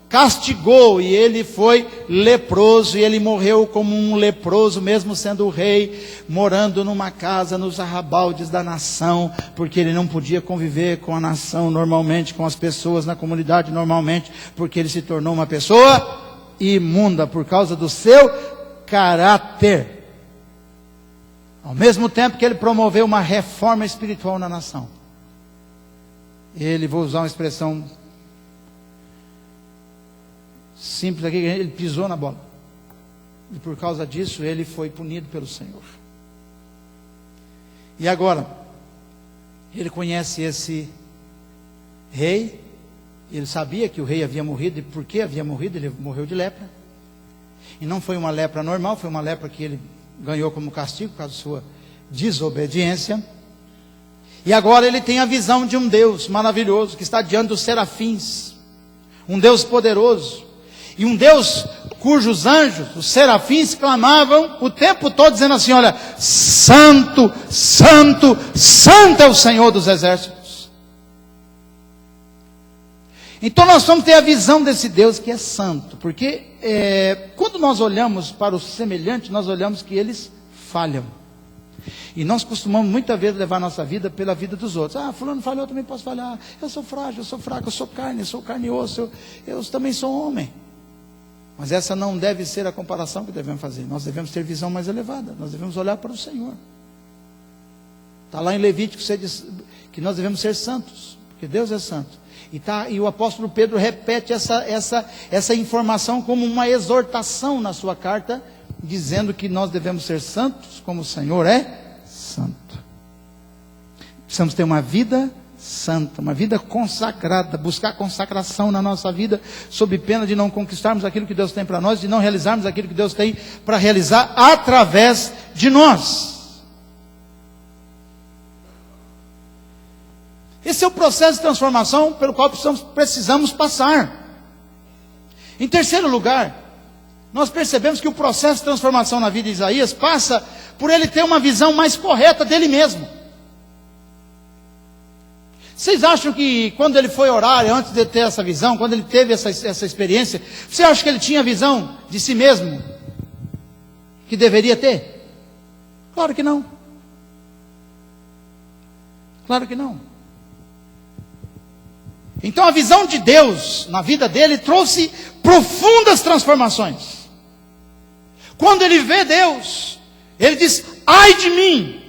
castigou. E ele foi leproso. E ele morreu como um leproso, mesmo sendo o rei, morando numa casa nos arrabaldes da nação, porque ele não podia conviver com a nação normalmente, com as pessoas na comunidade normalmente, porque ele se tornou uma pessoa imunda por causa do seu caráter. Ao mesmo tempo que ele promoveu uma reforma espiritual na nação, ele, vou usar uma expressão simples aqui, ele pisou na bola. E por causa disso ele foi punido pelo Senhor. E agora, ele conhece esse rei, ele sabia que o rei havia morrido, e por que havia morrido? Ele morreu de lepra. E não foi uma lepra normal, foi uma lepra que ele ganhou como castigo por causa da sua desobediência. E agora ele tem a visão de um Deus maravilhoso, que está diante dos serafins, um Deus poderoso, e um Deus cujos anjos, os serafins, clamavam o tempo todo dizendo assim: olha, santo, santo, santo é o Senhor dos exércitos. Então nós vamos ter a visão desse Deus que é santo, porque quando nós olhamos para o semelhante, nós olhamos que eles falham. E nós costumamos muitas vezes levar a nossa vida pela vida dos outros. Ah, fulano falhou, eu também posso falhar. Eu sou frágil, eu sou fraco, eu sou carne e osso, eu também sou homem. Mas essa não deve ser a comparação que devemos fazer. Nós devemos ter visão mais elevada. Nós devemos olhar para o Senhor. Está lá em Levítico que nós devemos ser santos, porque Deus é santo. E o apóstolo Pedro repete essa informação como uma exortação na sua carta dizendo que nós devemos ser santos como o Senhor é santo. Precisamos ter uma vida santa, uma vida consagrada, buscar consagração na nossa vida, sob pena de não conquistarmos aquilo que Deus tem para nós, de não realizarmos aquilo que Deus tem para realizar através de nós. Esse é o processo de transformação pelo qual precisamos passar. Em terceiro lugar, nós percebemos que o processo de transformação na vida de Isaías passa por ele ter uma visão mais correta dele mesmo. Vocês acham que quando ele foi orar, antes de ter essa visão, quando ele teve essa experiência, você acha que ele tinha a visão de si mesmo que deveria ter? Claro que não. Claro que não. Então a visão de Deus na vida dele trouxe profundas transformações. Quando ele vê Deus, ele diz: ai de mim,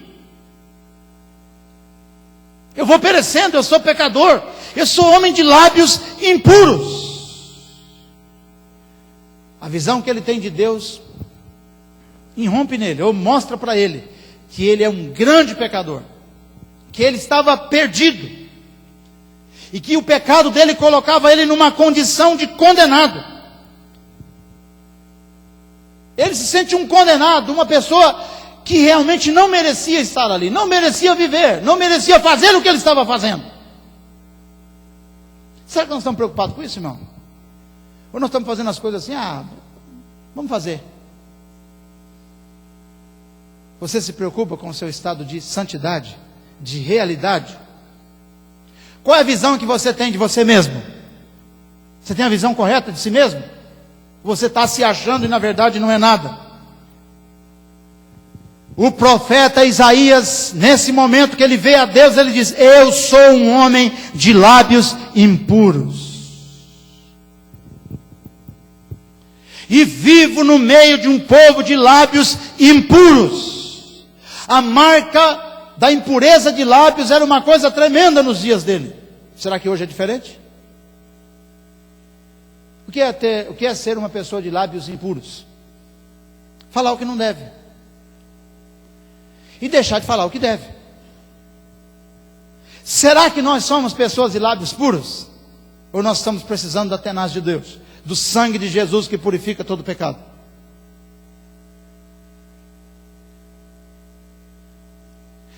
eu vou perecendo, eu sou pecador, eu sou homem de lábios impuros. A visão que ele tem de Deus irrompe nele, ou mostra para ele que ele é um grande pecador, que ele estava perdido, e que o pecado dele colocava ele numa condição de condenado. Ele se sente um condenado, uma pessoa que realmente não merecia estar ali, não merecia viver, não merecia fazer o que ele estava fazendo. Será que nós estamos preocupados com isso, irmão? Ou nós estamos fazendo as coisas assim, vamos fazer. Você se preocupa com o seu estado de santidade, de realidade? Qual é a visão que você tem de você mesmo? Você tem a visão correta de si mesmo? Você está se achando e na verdade não é nada. O profeta Isaías, nesse momento que ele vê a Deus, ele diz: eu sou um homem de lábios impuros, e vivo no meio de um povo de lábios impuros. A marca da impureza de lábios era uma coisa tremenda nos dias dele. Será que hoje é diferente? O que é ser uma pessoa de lábios impuros? Falar o que não deve e deixar de falar o que deve. Será que nós somos pessoas de lábios puros? Ou nós estamos precisando da tenaz de Deus, do sangue de Jesus que purifica todo pecado?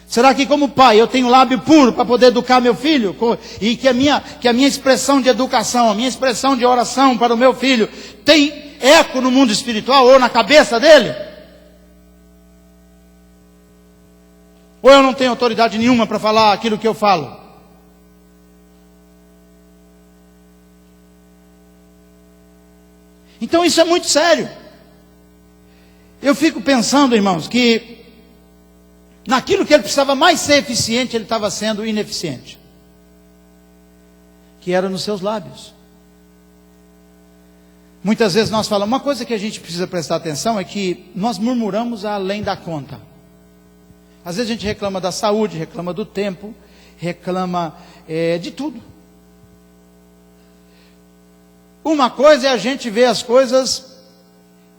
Será que como pai eu tenho lábio puro para poder educar meu filho? E que a minha expressão de educação, a minha expressão de oração para o meu filho tem eco no mundo espiritual ou na cabeça dele? Ou eu não tenho autoridade nenhuma para falar aquilo que eu falo? Então isso é muito sério. Eu fico pensando, irmãos, que naquilo que ele precisava mais ser eficiente, ele estava sendo ineficiente. Que era nos seus lábios. Muitas vezes nós falamos, uma coisa que a gente precisa prestar atenção é que nós murmuramos além da conta. Às vezes a gente reclama da saúde, reclama do tempo, reclama de tudo. Uma coisa é a gente ver as coisas,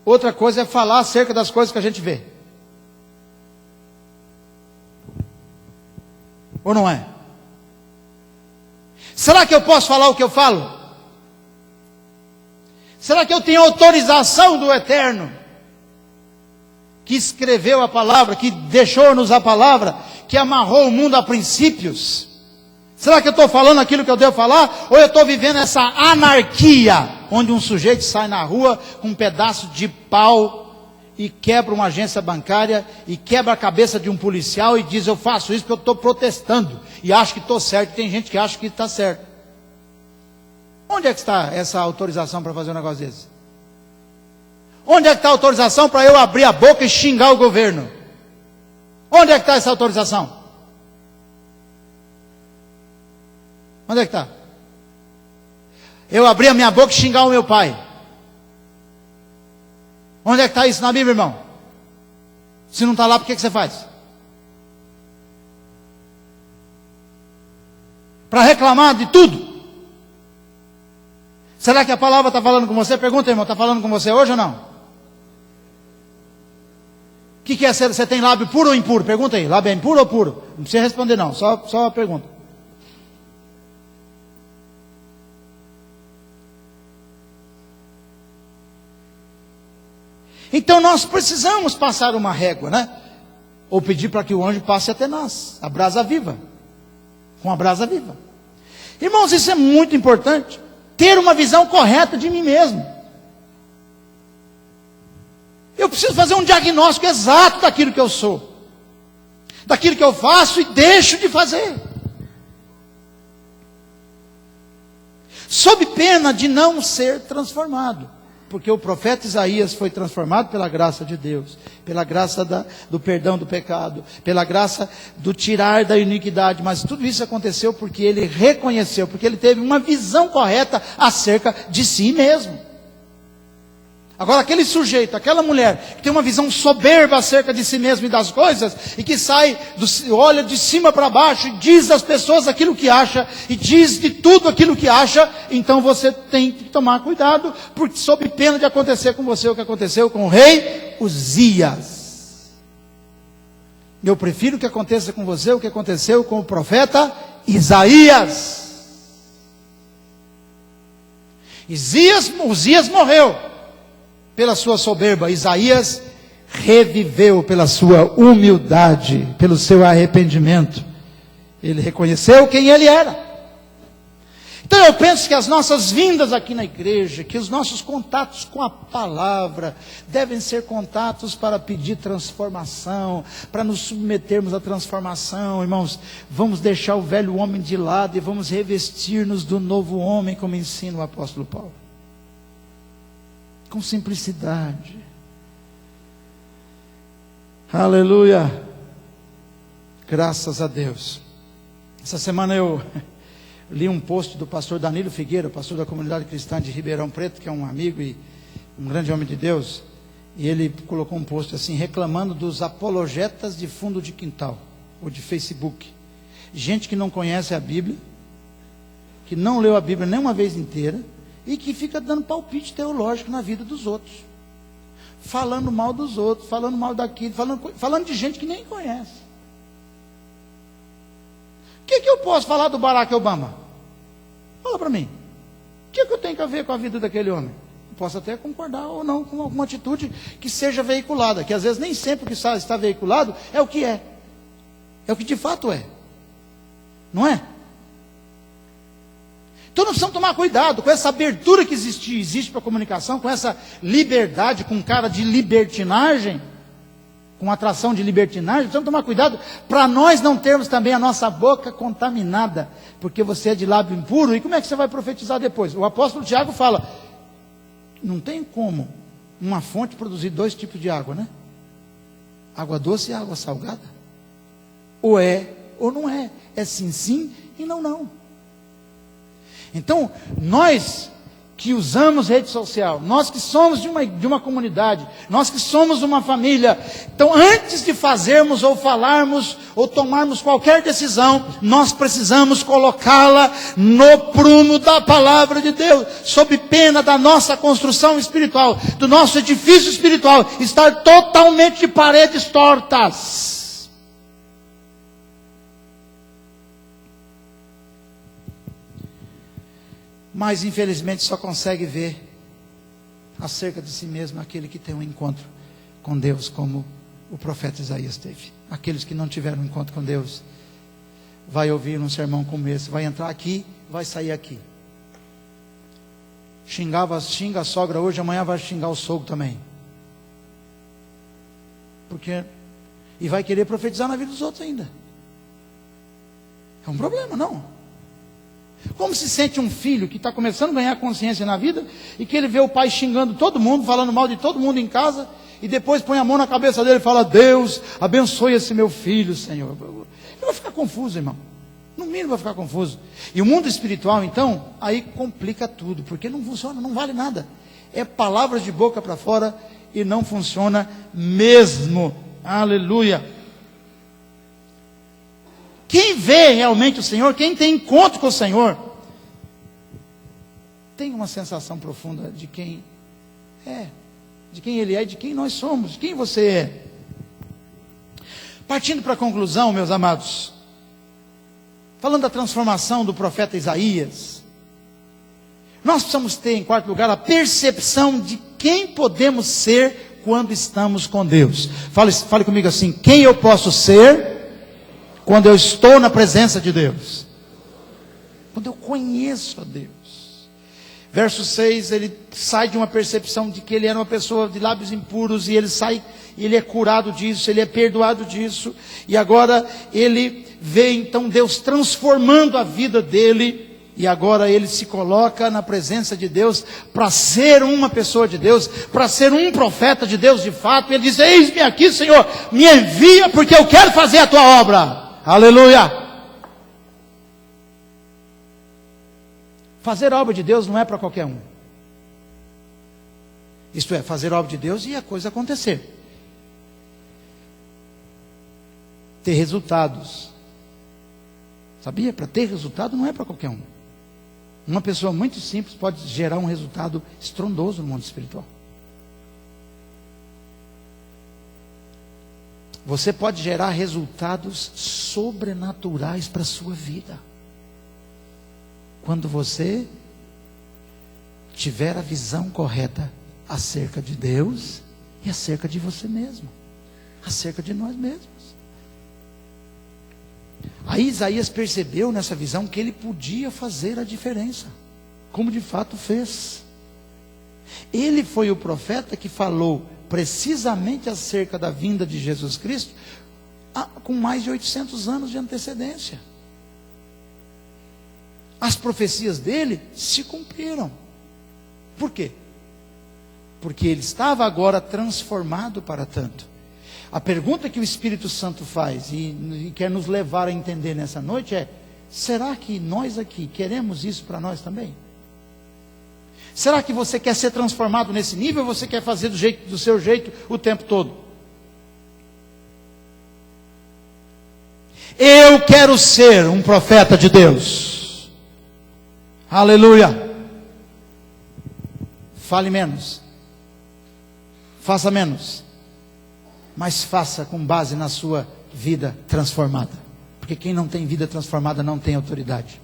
outra coisa é falar acerca das coisas que a gente vê. Ou não é? Será que eu posso falar o que eu falo? Será que eu tenho autorização do Eterno, que escreveu a palavra, que deixou-nos a palavra, que amarrou o mundo a princípios? Será que eu estou falando aquilo que eu devo falar? Ou eu estou vivendo essa anarquia, onde um sujeito sai na rua com um pedaço de pau e quebra uma agência bancária, e quebra a cabeça de um policial e diz: eu faço isso porque eu estou protestando, e acho que estou certo. Tem gente que acha que está certo. Onde é que está essa autorização para fazer um negócio desse? Onde é que está a autorização para eu abrir a boca e xingar o governo? Onde é que está essa autorização? Onde é que está? Eu abrir a minha boca e xingar o meu pai. Onde é que está isso na Bíblia, irmão? Se não está lá, por que você faz? Para reclamar de tudo? Será que a palavra está falando com você? Pergunta, irmão, está falando com você hoje ou não? O que é ser? Você tem lábio puro ou impuro? Pergunta aí, lábio é impuro ou puro? Não precisa responder não, só uma pergunta. Então nós precisamos passar uma régua, né? Ou pedir para que o anjo passe até nós, a brasa viva, com a brasa viva. Irmãos, isso é muito importante, ter uma visão correta de mim mesmo. Eu preciso fazer um diagnóstico exato daquilo que eu sou, daquilo que eu faço e deixo de fazer, sob pena de não ser transformado. Porque o profeta Isaías foi transformado pela graça de Deus, pela graça do perdão do pecado, pela graça do tirar da iniquidade. Mas tudo isso aconteceu porque ele reconheceu, porque ele teve uma visão correta acerca de si mesmo. Agora aquele sujeito, aquela mulher, que tem uma visão soberba acerca de si mesmo e das coisas, e que olha de cima para baixo, e diz às pessoas aquilo que acha, e diz de tudo aquilo que acha, então você tem que tomar cuidado, porque sob pena de acontecer com você o que aconteceu com o rei Uzias. Eu prefiro que aconteça com você o que aconteceu com o profeta Isaías. Uzias morreu pela sua soberba. Isaías reviveu pela sua humildade, pelo seu arrependimento. Ele reconheceu quem ele era. Então eu penso que as nossas vindas aqui na igreja, que os nossos contatos com a palavra, devem ser contatos para pedir transformação, para nos submetermos à transformação. Irmãos, vamos deixar o velho homem de lado e vamos revestir-nos do novo homem, como ensina o apóstolo Paulo. Com simplicidade. Aleluia. Graças a Deus. Essa semana eu li um post do pastor Danilo Figueira, pastor da comunidade cristã de Ribeirão Preto, que é um amigo e um grande homem de Deus. E ele colocou um post assim, reclamando dos apologetas de fundo de quintal, ou de Facebook. Gente que não conhece a Bíblia, que não leu a Bíblia nem uma vez inteira, e que fica dando palpite teológico na vida dos outros, falando mal dos outros, falando mal daquilo, falando de gente que nem conhece. O que eu posso falar do Barack Obama? Fala para mim. O que eu tenho a ver com a vida daquele homem? Eu posso até concordar ou não com alguma atitude que seja veiculada, que às vezes nem sempre o que está veiculado é o que é o que de fato é, não é? Então nós precisamos tomar cuidado com essa abertura que existe para a comunicação, com essa liberdade, com cara de libertinagem, com atração de libertinagem. Precisamos tomar cuidado para nós não termos também a nossa boca contaminada, porque você é de lábio impuro, e como é que você vai profetizar depois? O apóstolo Tiago fala, não tem como uma fonte produzir dois tipos de água, né? Água doce e água salgada. Ou é ou não é, é sim, sim e não, não. Então, nós que usamos rede social, nós que somos de uma comunidade, nós que somos uma família, então antes de fazermos ou falarmos ou tomarmos qualquer decisão, nós precisamos colocá-la no prumo da palavra de Deus, sob pena da nossa construção espiritual, do nosso edifício espiritual, estar totalmente de paredes tortas. Mas infelizmente só consegue ver acerca de si mesmo aquele que tem um encontro com Deus, como o profeta Isaías teve. Aqueles que não tiveram um encontro com Deus, vai ouvir um sermão como esse, vai entrar aqui, vai sair aqui. Xinga a sogra hoje, amanhã vai xingar o sogro também. E vai querer profetizar na vida dos outros ainda. É um problema, não? Como se sente um filho que está começando a ganhar consciência na vida, e que ele vê o pai xingando todo mundo, falando mal de todo mundo em casa, e depois põe a mão na cabeça dele e fala, Deus, abençoe esse meu filho, Senhor. Ele vai ficar confuso, irmão. No mínimo vai ficar confuso. E o mundo espiritual, então, aí complica tudo, porque não funciona, não vale nada. É palavras de boca para fora, e não funciona mesmo. Aleluia. Quem vê realmente o Senhor, quem tem encontro com o Senhor, tem uma sensação profunda de quem é, de quem Ele é, de quem nós somos, de quem você é. Partindo para a conclusão, meus amados, falando da transformação do profeta Isaías, nós precisamos ter, em quarto lugar, a percepção de quem podemos ser quando estamos com Deus. Fale comigo assim: quem eu posso ser quando eu estou na presença de Deus? Quando eu conheço a Deus. Verso 6, ele sai de uma percepção de que ele era uma pessoa de lábios impuros, e ele é curado disso, ele é perdoado disso, e agora ele vê então Deus transformando a vida dele, e agora ele se coloca na presença de Deus para ser uma pessoa de Deus, para ser um profeta de Deus de fato. E ele diz: eis-me aqui, Senhor, me envia porque eu quero fazer a tua obra. Aleluia! Fazer a obra de Deus não é para qualquer um. Isto é, fazer a obra de Deus e a coisa acontecer. Ter resultados. Sabia? Para ter resultado não é para qualquer um. Uma pessoa muito simples pode gerar um resultado estrondoso no mundo espiritual. Você pode gerar resultados sobrenaturais para a sua vida, quando você tiver a visão correta acerca de Deus e acerca de você mesmo, acerca de nós mesmos. Aí Isaías percebeu nessa visão que ele podia fazer a diferença, como de fato fez. Ele foi o profeta que falou precisamente acerca da vinda de Jesus Cristo com mais de 800 anos de antecedência. As profecias dele se cumpriram. Por quê? Porque ele estava agora transformado para tanto. A pergunta que o Espírito Santo faz e quer nos levar a entender nessa noite é: será que nós aqui queremos isso para nós também? Será que você quer ser transformado nesse nível, ou você quer fazer do seu jeito o tempo todo? Eu quero ser um profeta de Deus. Aleluia. Fale menos, faça menos, mas faça com base na sua vida transformada. Porque quem não tem vida transformada não tem autoridade.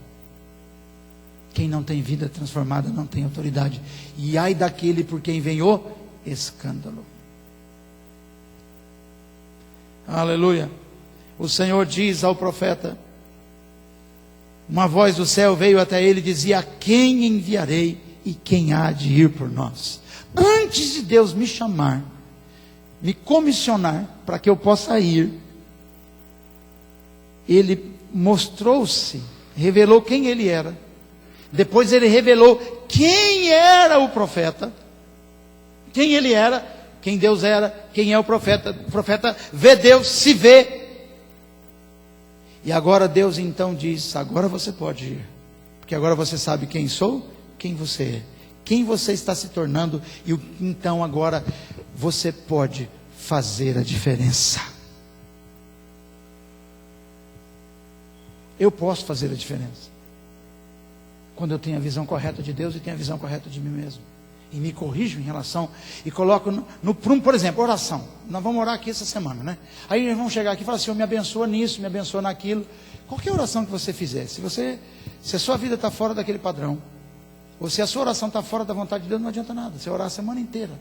Quem não tem vida transformada não tem autoridade. E ai daquele por quem vem o escândalo. Aleluia. O Senhor diz ao profeta, uma voz do céu veio até ele e dizia: a quem enviarei e quem há de ir por nós? Antes de Deus me chamar, me comissionar para que eu possa ir, ele mostrou-se, revelou quem ele era. Depois ele revelou quem era o profeta, quem ele era, quem Deus era, quem é o profeta. O profeta vê Deus, se vê. E agora Deus então diz: agora você pode ir, porque agora você sabe quem sou, quem você é, quem você está se tornando, e então agora você pode fazer a diferença. Eu posso fazer a diferença quando eu tenho a visão correta de Deus e tenho a visão correta de mim mesmo, e me corrijo em relação, e coloco por exemplo, oração. Nós vamos orar aqui essa semana, né? Aí nós vamos chegar aqui e falar: Senhor, me abençoa nisso, me abençoa naquilo. Qualquer oração que você fizer, se a sua vida está fora daquele padrão, ou se a sua oração está fora da vontade de Deus, não adianta nada. Você orar a semana inteira,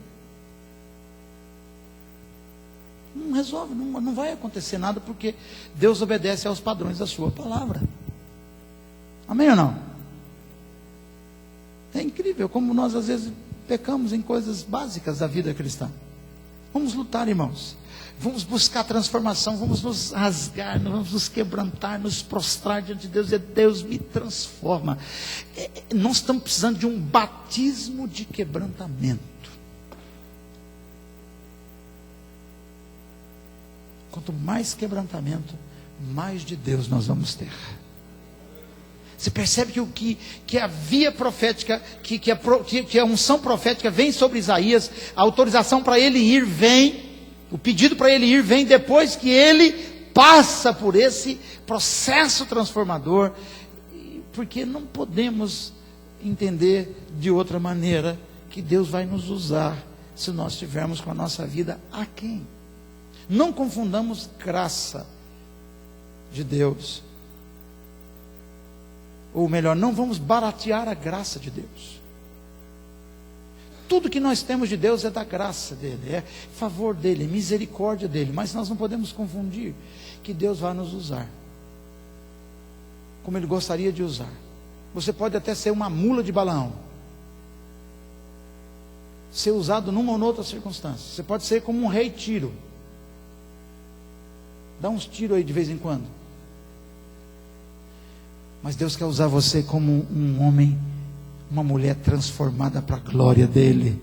não resolve, não vai acontecer nada, porque Deus obedece aos padrões da sua palavra. Amém ou não? É incrível como nós às vezes pecamos em coisas básicas da vida cristã. Vamos lutar, irmãos. Vamos buscar transformação, vamos nos rasgar, vamos nos quebrantar, nos prostrar diante de Deus, e Deus me transforma. Nós estamos precisando de um batismo de quebrantamento. Quanto mais quebrantamento, mais de Deus nós vamos ter. Você percebe que a via profética, que a unção profética vem sobre Isaías, a autorização para ele ir vem, o pedido para ele ir vem depois que ele passa por esse processo transformador, porque não podemos entender de outra maneira que Deus vai nos usar se nós estivermos com a nossa vida aquém. Não confundamos graça de Deus. Ou melhor, não vamos baratear a graça de Deus. Tudo que nós temos de Deus é da graça dele, é favor dele, é misericórdia dele. Mas nós não podemos confundir que Deus vai nos usar como ele gostaria de usar. Você pode até ser uma mula de Balaão, ser usado numa ou noutra circunstância. Você pode ser como um rei Tiro, dá uns tiros aí de vez em quando. Mas Deus quer usar você como um homem, uma mulher transformada para a glória dele.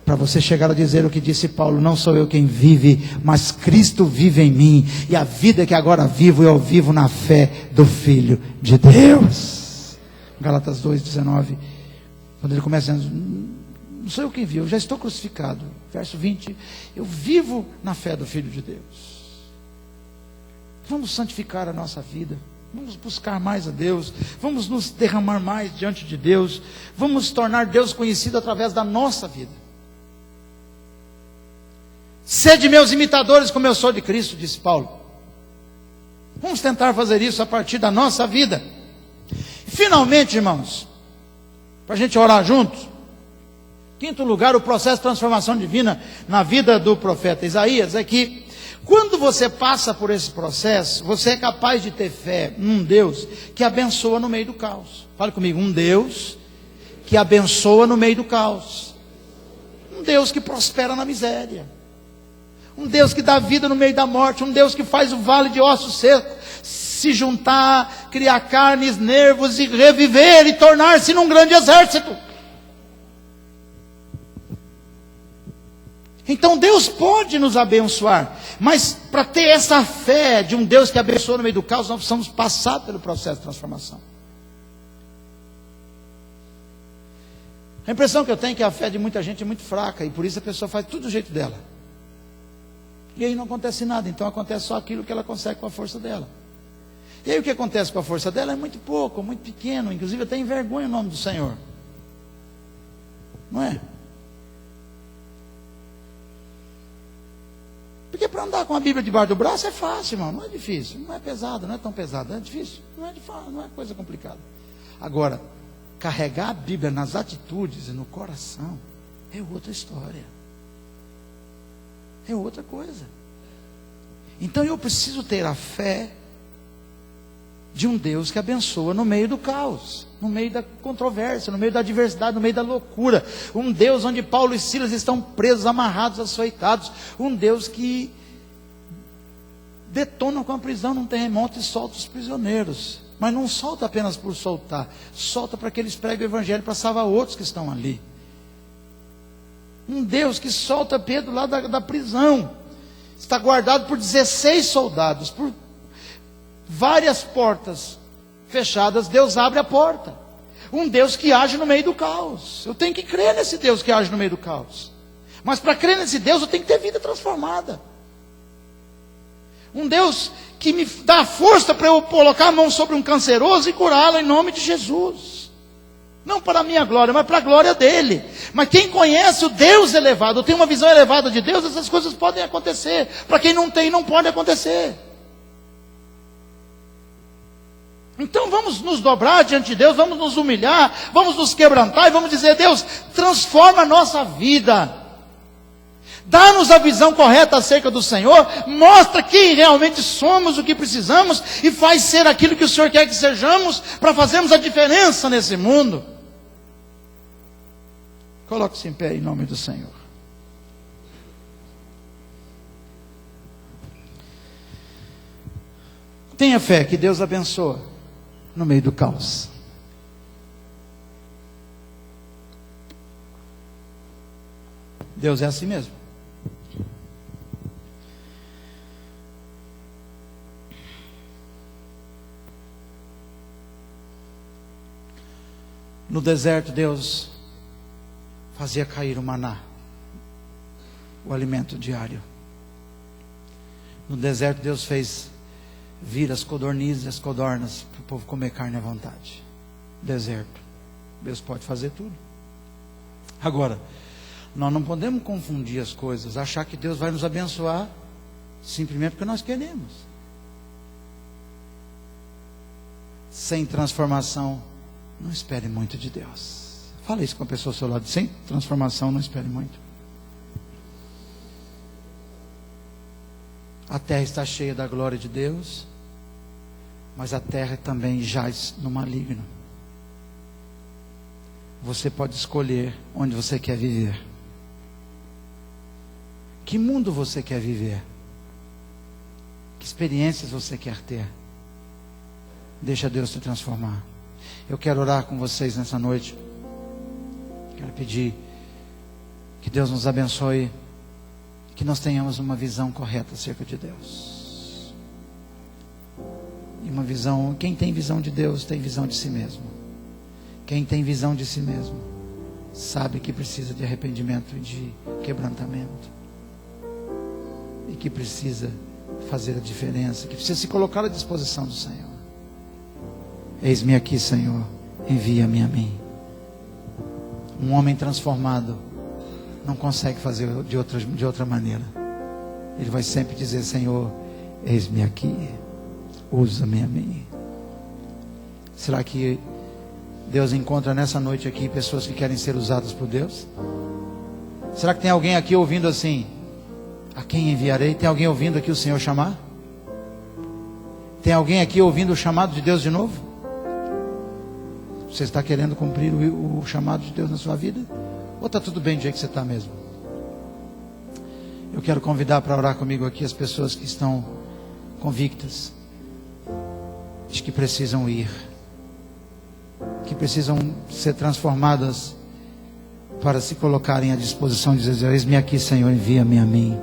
Para você chegar a dizer o que disse Paulo: não sou eu quem vive, mas Cristo vive em mim. E a vida que agora vivo, eu vivo na fé do Filho de Deus. Gálatas 2:19. Quando ele começa dizendo: não sou eu quem vive, eu já estou crucificado. Verso 20: eu vivo na fé do Filho de Deus. Vamos santificar a nossa vida. Vamos buscar mais a Deus, vamos nos derramar mais diante de Deus, vamos tornar Deus conhecido através da nossa vida. Sede meus imitadores como eu sou de Cristo, disse Paulo. Vamos tentar fazer isso a partir da nossa vida. E finalmente, irmãos, para a gente orar juntos, quinto lugar, o processo de transformação divina na vida do profeta Isaías é que quando você passa por esse processo, você é capaz de ter fé num Deus que abençoa no meio do caos. Fale comigo: um Deus que abençoa no meio do caos. Um Deus que prospera na miséria. Um Deus que dá vida no meio da morte. Um Deus que faz o vale de ossos secos se juntar, criar carnes, nervos e reviver e tornar-se num grande exército. Então Deus pode nos abençoar, mas para ter essa fé de um Deus que abençoa no meio do caos, nós precisamos passar pelo processo de transformação. A impressão que eu tenho é que a fé de muita gente é muito fraca, e por isso a pessoa faz tudo do jeito dela. E aí não acontece nada, então acontece só aquilo que ela consegue com a força dela. E aí o que acontece com a força dela é muito pouco, muito pequeno, inclusive até envergonha o nome do Senhor. Não é? Porque para andar com a Bíblia debaixo do braço é fácil, irmão, não é difícil, não é pesado, não é tão pesado, é difícil, não é coisa complicada. Agora, carregar a Bíblia nas atitudes e no coração é outra história, é outra coisa. Então eu preciso ter a fé de um Deus que abençoa no meio do caos, no meio da controvérsia, no meio da adversidade, no meio da loucura. Um Deus onde Paulo e Silas estão presos, amarrados, açoitados. Um Deus que detona com a prisão num terremoto e solta os prisioneiros. Mas não solta apenas por soltar, solta para que eles preguem o evangelho para salvar outros que estão ali. Um Deus que solta Pedro lá da prisão. Está guardado por 16 soldados, por várias portas fechadas, Deus abre a porta. Um Deus que age no meio do caos. Eu tenho que crer nesse Deus que age no meio do caos. Mas para crer nesse Deus eu tenho que ter vida transformada. Um Deus que me dá força para eu colocar a mão sobre um canceroso e curá-lo em nome de Jesus. Não para a minha glória, mas para a glória dele. Mas quem conhece o Deus elevado, tem uma visão elevada de Deus, essas coisas podem acontecer. Para quem não tem, não pode acontecer. Então vamos nos dobrar diante de Deus, vamos nos humilhar, vamos nos quebrantar e vamos dizer: Deus, transforma a nossa vida, dá-nos a visão correta acerca do Senhor, mostra quem realmente somos, o que precisamos, e faz ser aquilo que o Senhor quer que sejamos, para fazermos a diferença nesse mundo. Coloque-se em pé em nome do Senhor. Tenha fé que Deus abençoa no meio do caos. Deus é assim mesmo. No deserto Deus fazia cair o maná, o alimento diário. No deserto Deus fez vir as codornizes e as codornas para o povo comer carne à vontade. Deserto. Deus pode fazer tudo. Agora, nós não podemos confundir as coisas, achar que Deus vai nos abençoar Simplesmente porque nós queremos. Sem transformação, não espere muito de Deus. Fala isso com a pessoa ao seu lado. Sem transformação, não espere muito. A terra está cheia da glória de Deus, mas a terra também jaz no maligno. Você pode escolher onde você quer viver. Que mundo você quer viver? Que experiências você quer ter? Deixa Deus te transformar. Eu quero orar com vocês nessa noite. Quero pedir que Deus nos abençoe, que nós tenhamos uma visão correta acerca de Deus. E uma visão, quem tem visão de Deus tem visão de si mesmo. Quem tem visão de si mesmo sabe que precisa de arrependimento e de quebrantamento, e que precisa fazer a diferença, que precisa se colocar à disposição do Senhor. Eis-me aqui, Senhor, envia-me a mim. Um homem transformado não consegue fazer de outra maneira. Ele vai sempre dizer: Senhor, eis-me aqui, usa-me a mim. Será que Deus encontra nessa noite aqui pessoas que querem ser usadas por Deus? Será que tem alguém aqui ouvindo assim: a quem enviarei? Tem alguém ouvindo aqui o Senhor chamar? Tem alguém aqui ouvindo o chamado de Deus de novo? Você está querendo cumprir o chamado de Deus na sua vida? Ou está tudo bem do jeito que você está mesmo? Eu quero convidar para orar comigo aqui as pessoas que estão convictas de que precisam ir, que precisam ser transformadas, para se colocarem à disposição de dizer: eis-me aqui, Senhor, envia-me a mim.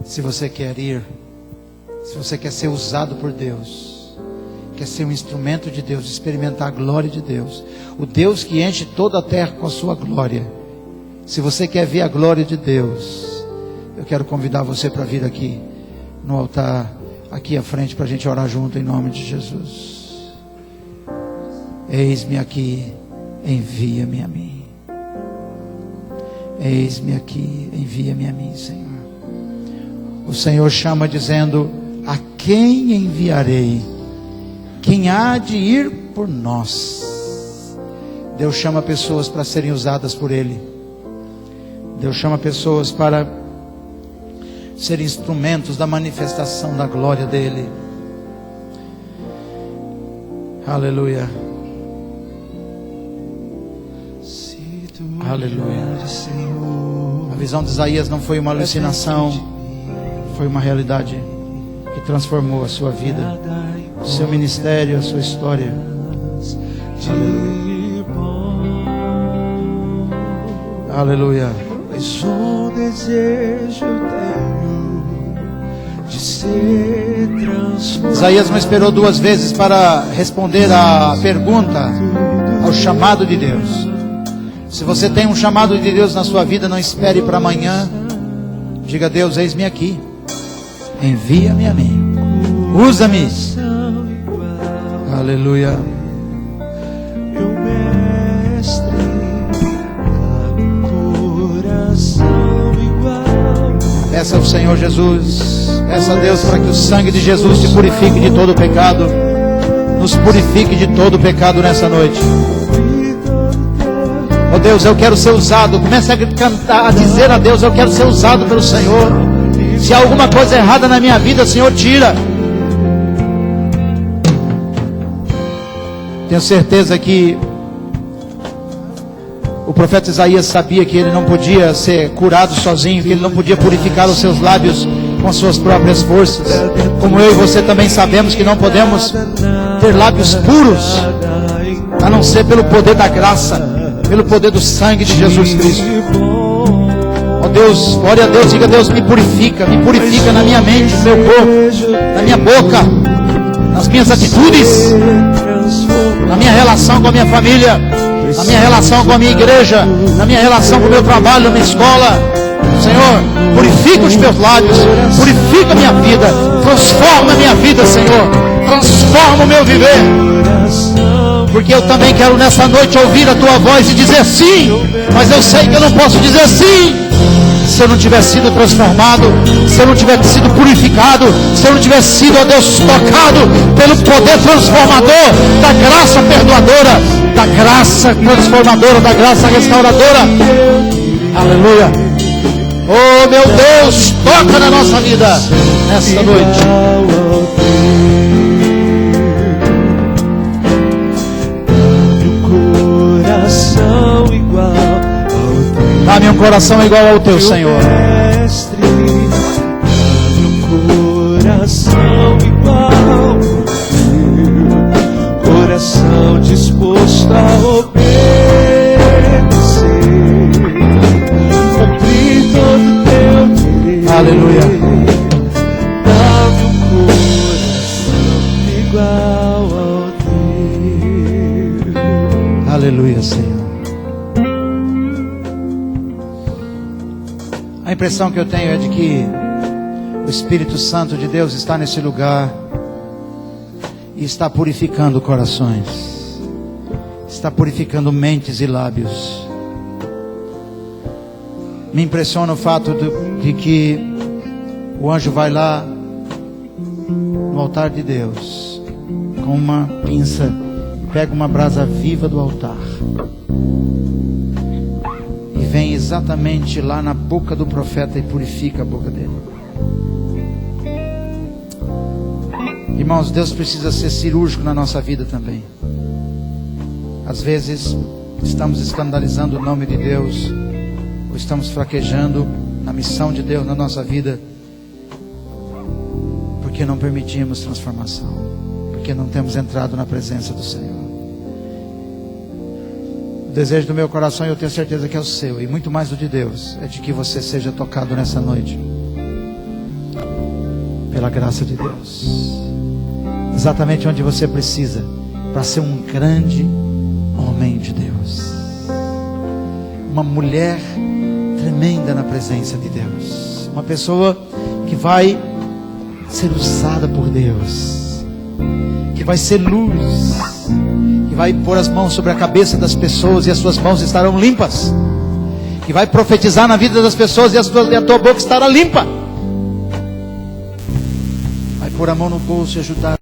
Se você quer ir, se você quer ser usado por Deus, quer ser um instrumento de Deus, experimentar a glória de Deus, o Deus que enche toda a terra com a sua glória, se você quer ver a glória de Deus, eu quero convidar você para vir aqui no altar, aqui à frente, para a gente orar junto em nome de Jesus. Eis-me aqui, envia-me a mim. Eis-me aqui, envia-me a mim, Senhor. O Senhor chama dizendo: a quem enviarei? Quem há de ir por nós? Deus chama pessoas para serem usadas por Ele. Deus chama pessoas para serem instrumentos da manifestação da glória dEle. Aleluia. Aleluia. A visão de Isaías não foi uma alucinação, foi uma realidade que transformou a sua vida, o seu ministério, a sua história. Aleluia. Mas um desejo tenho de ser transformado. Isaías não esperou duas vezes para responder à pergunta, ao chamado de Deus. Se você tem um chamado de Deus na sua vida, não espere para amanhã. Diga: Deus, eis-me aqui, envia-me a mim, usa-me. Aleluia. Meu mestre, coração igual. Peça ao Senhor Jesus, peça a Deus para que o sangue de Jesus te purifique de todo o pecado. Nos purifique de todo o pecado nessa noite. Oh Deus, eu quero ser usado. Comece a cantar, a dizer a Deus: eu quero ser usado pelo Senhor. Se há alguma coisa errada na minha vida, Senhor, tira. Tenho certeza que o profeta Isaías sabia que ele não podia ser curado sozinho, que ele não podia purificar os seus lábios com suas próprias forças. Como eu e você também sabemos que não podemos ter lábios puros, a não ser pelo poder da graça, pelo poder do sangue de Jesus Cristo. Ó Deus, ore a Deus, diga: Deus, me purifica na minha mente, no meu corpo, na minha boca, nas minhas atitudes, na minha relação com a minha família, na minha relação com a minha igreja, na minha relação com o meu trabalho, na minha escola. Senhor, purifica os meus lábios, purifica a minha vida, transforma a minha vida, Senhor, transforma o meu viver. Porque eu também quero nessa noite ouvir a Tua voz e dizer sim, mas eu sei que eu não posso dizer sim se eu não tivesse sido transformado, se eu não tivesse sido purificado, se eu não tivesse sido, ó Deus, tocado pelo poder transformador da graça perdoadora, da graça transformadora, da graça restauradora. Aleluia. Oh meu Deus, toca na nossa vida nesta noite. Dá-me um coração igual ao teu, Senhor. Dá-me um coração igual ao teu, coração disposto a obedecer, cumprir todo o teu querer. Aleluia. Dá-me um coração igual ao teu. Aleluia, Senhor. A impressão que eu tenho é de que o Espírito Santo de Deus está nesse lugar e está purificando corações, está purificando mentes e lábios. Me impressiona o fato de que o anjo vai lá no altar de Deus com uma pinça e pega uma brasa viva do altar e vem exatamente lá na boca do profeta e purifica a boca dele. Irmãos, Deus precisa ser cirúrgico na nossa vida também. Às vezes estamos escandalizando o nome de Deus, ou estamos fraquejando na missão de Deus na nossa vida, porque não permitimos transformação, porque não temos entrado na presença do Senhor. O desejo do meu coração, e eu tenho certeza que é o seu, e muito mais do de Deus, é de que você seja tocado nessa noite pela graça de Deus, exatamente onde você precisa, para ser um grande homem de Deus, uma mulher tremenda na presença de Deus, uma pessoa que vai ser usada por Deus, que vai ser luz, que vai pôr as mãos sobre a cabeça das pessoas e as suas mãos estarão limpas, que vai profetizar na vida das pessoas e a tua boca estará limpa, vai pôr a mão no bolso e ajudar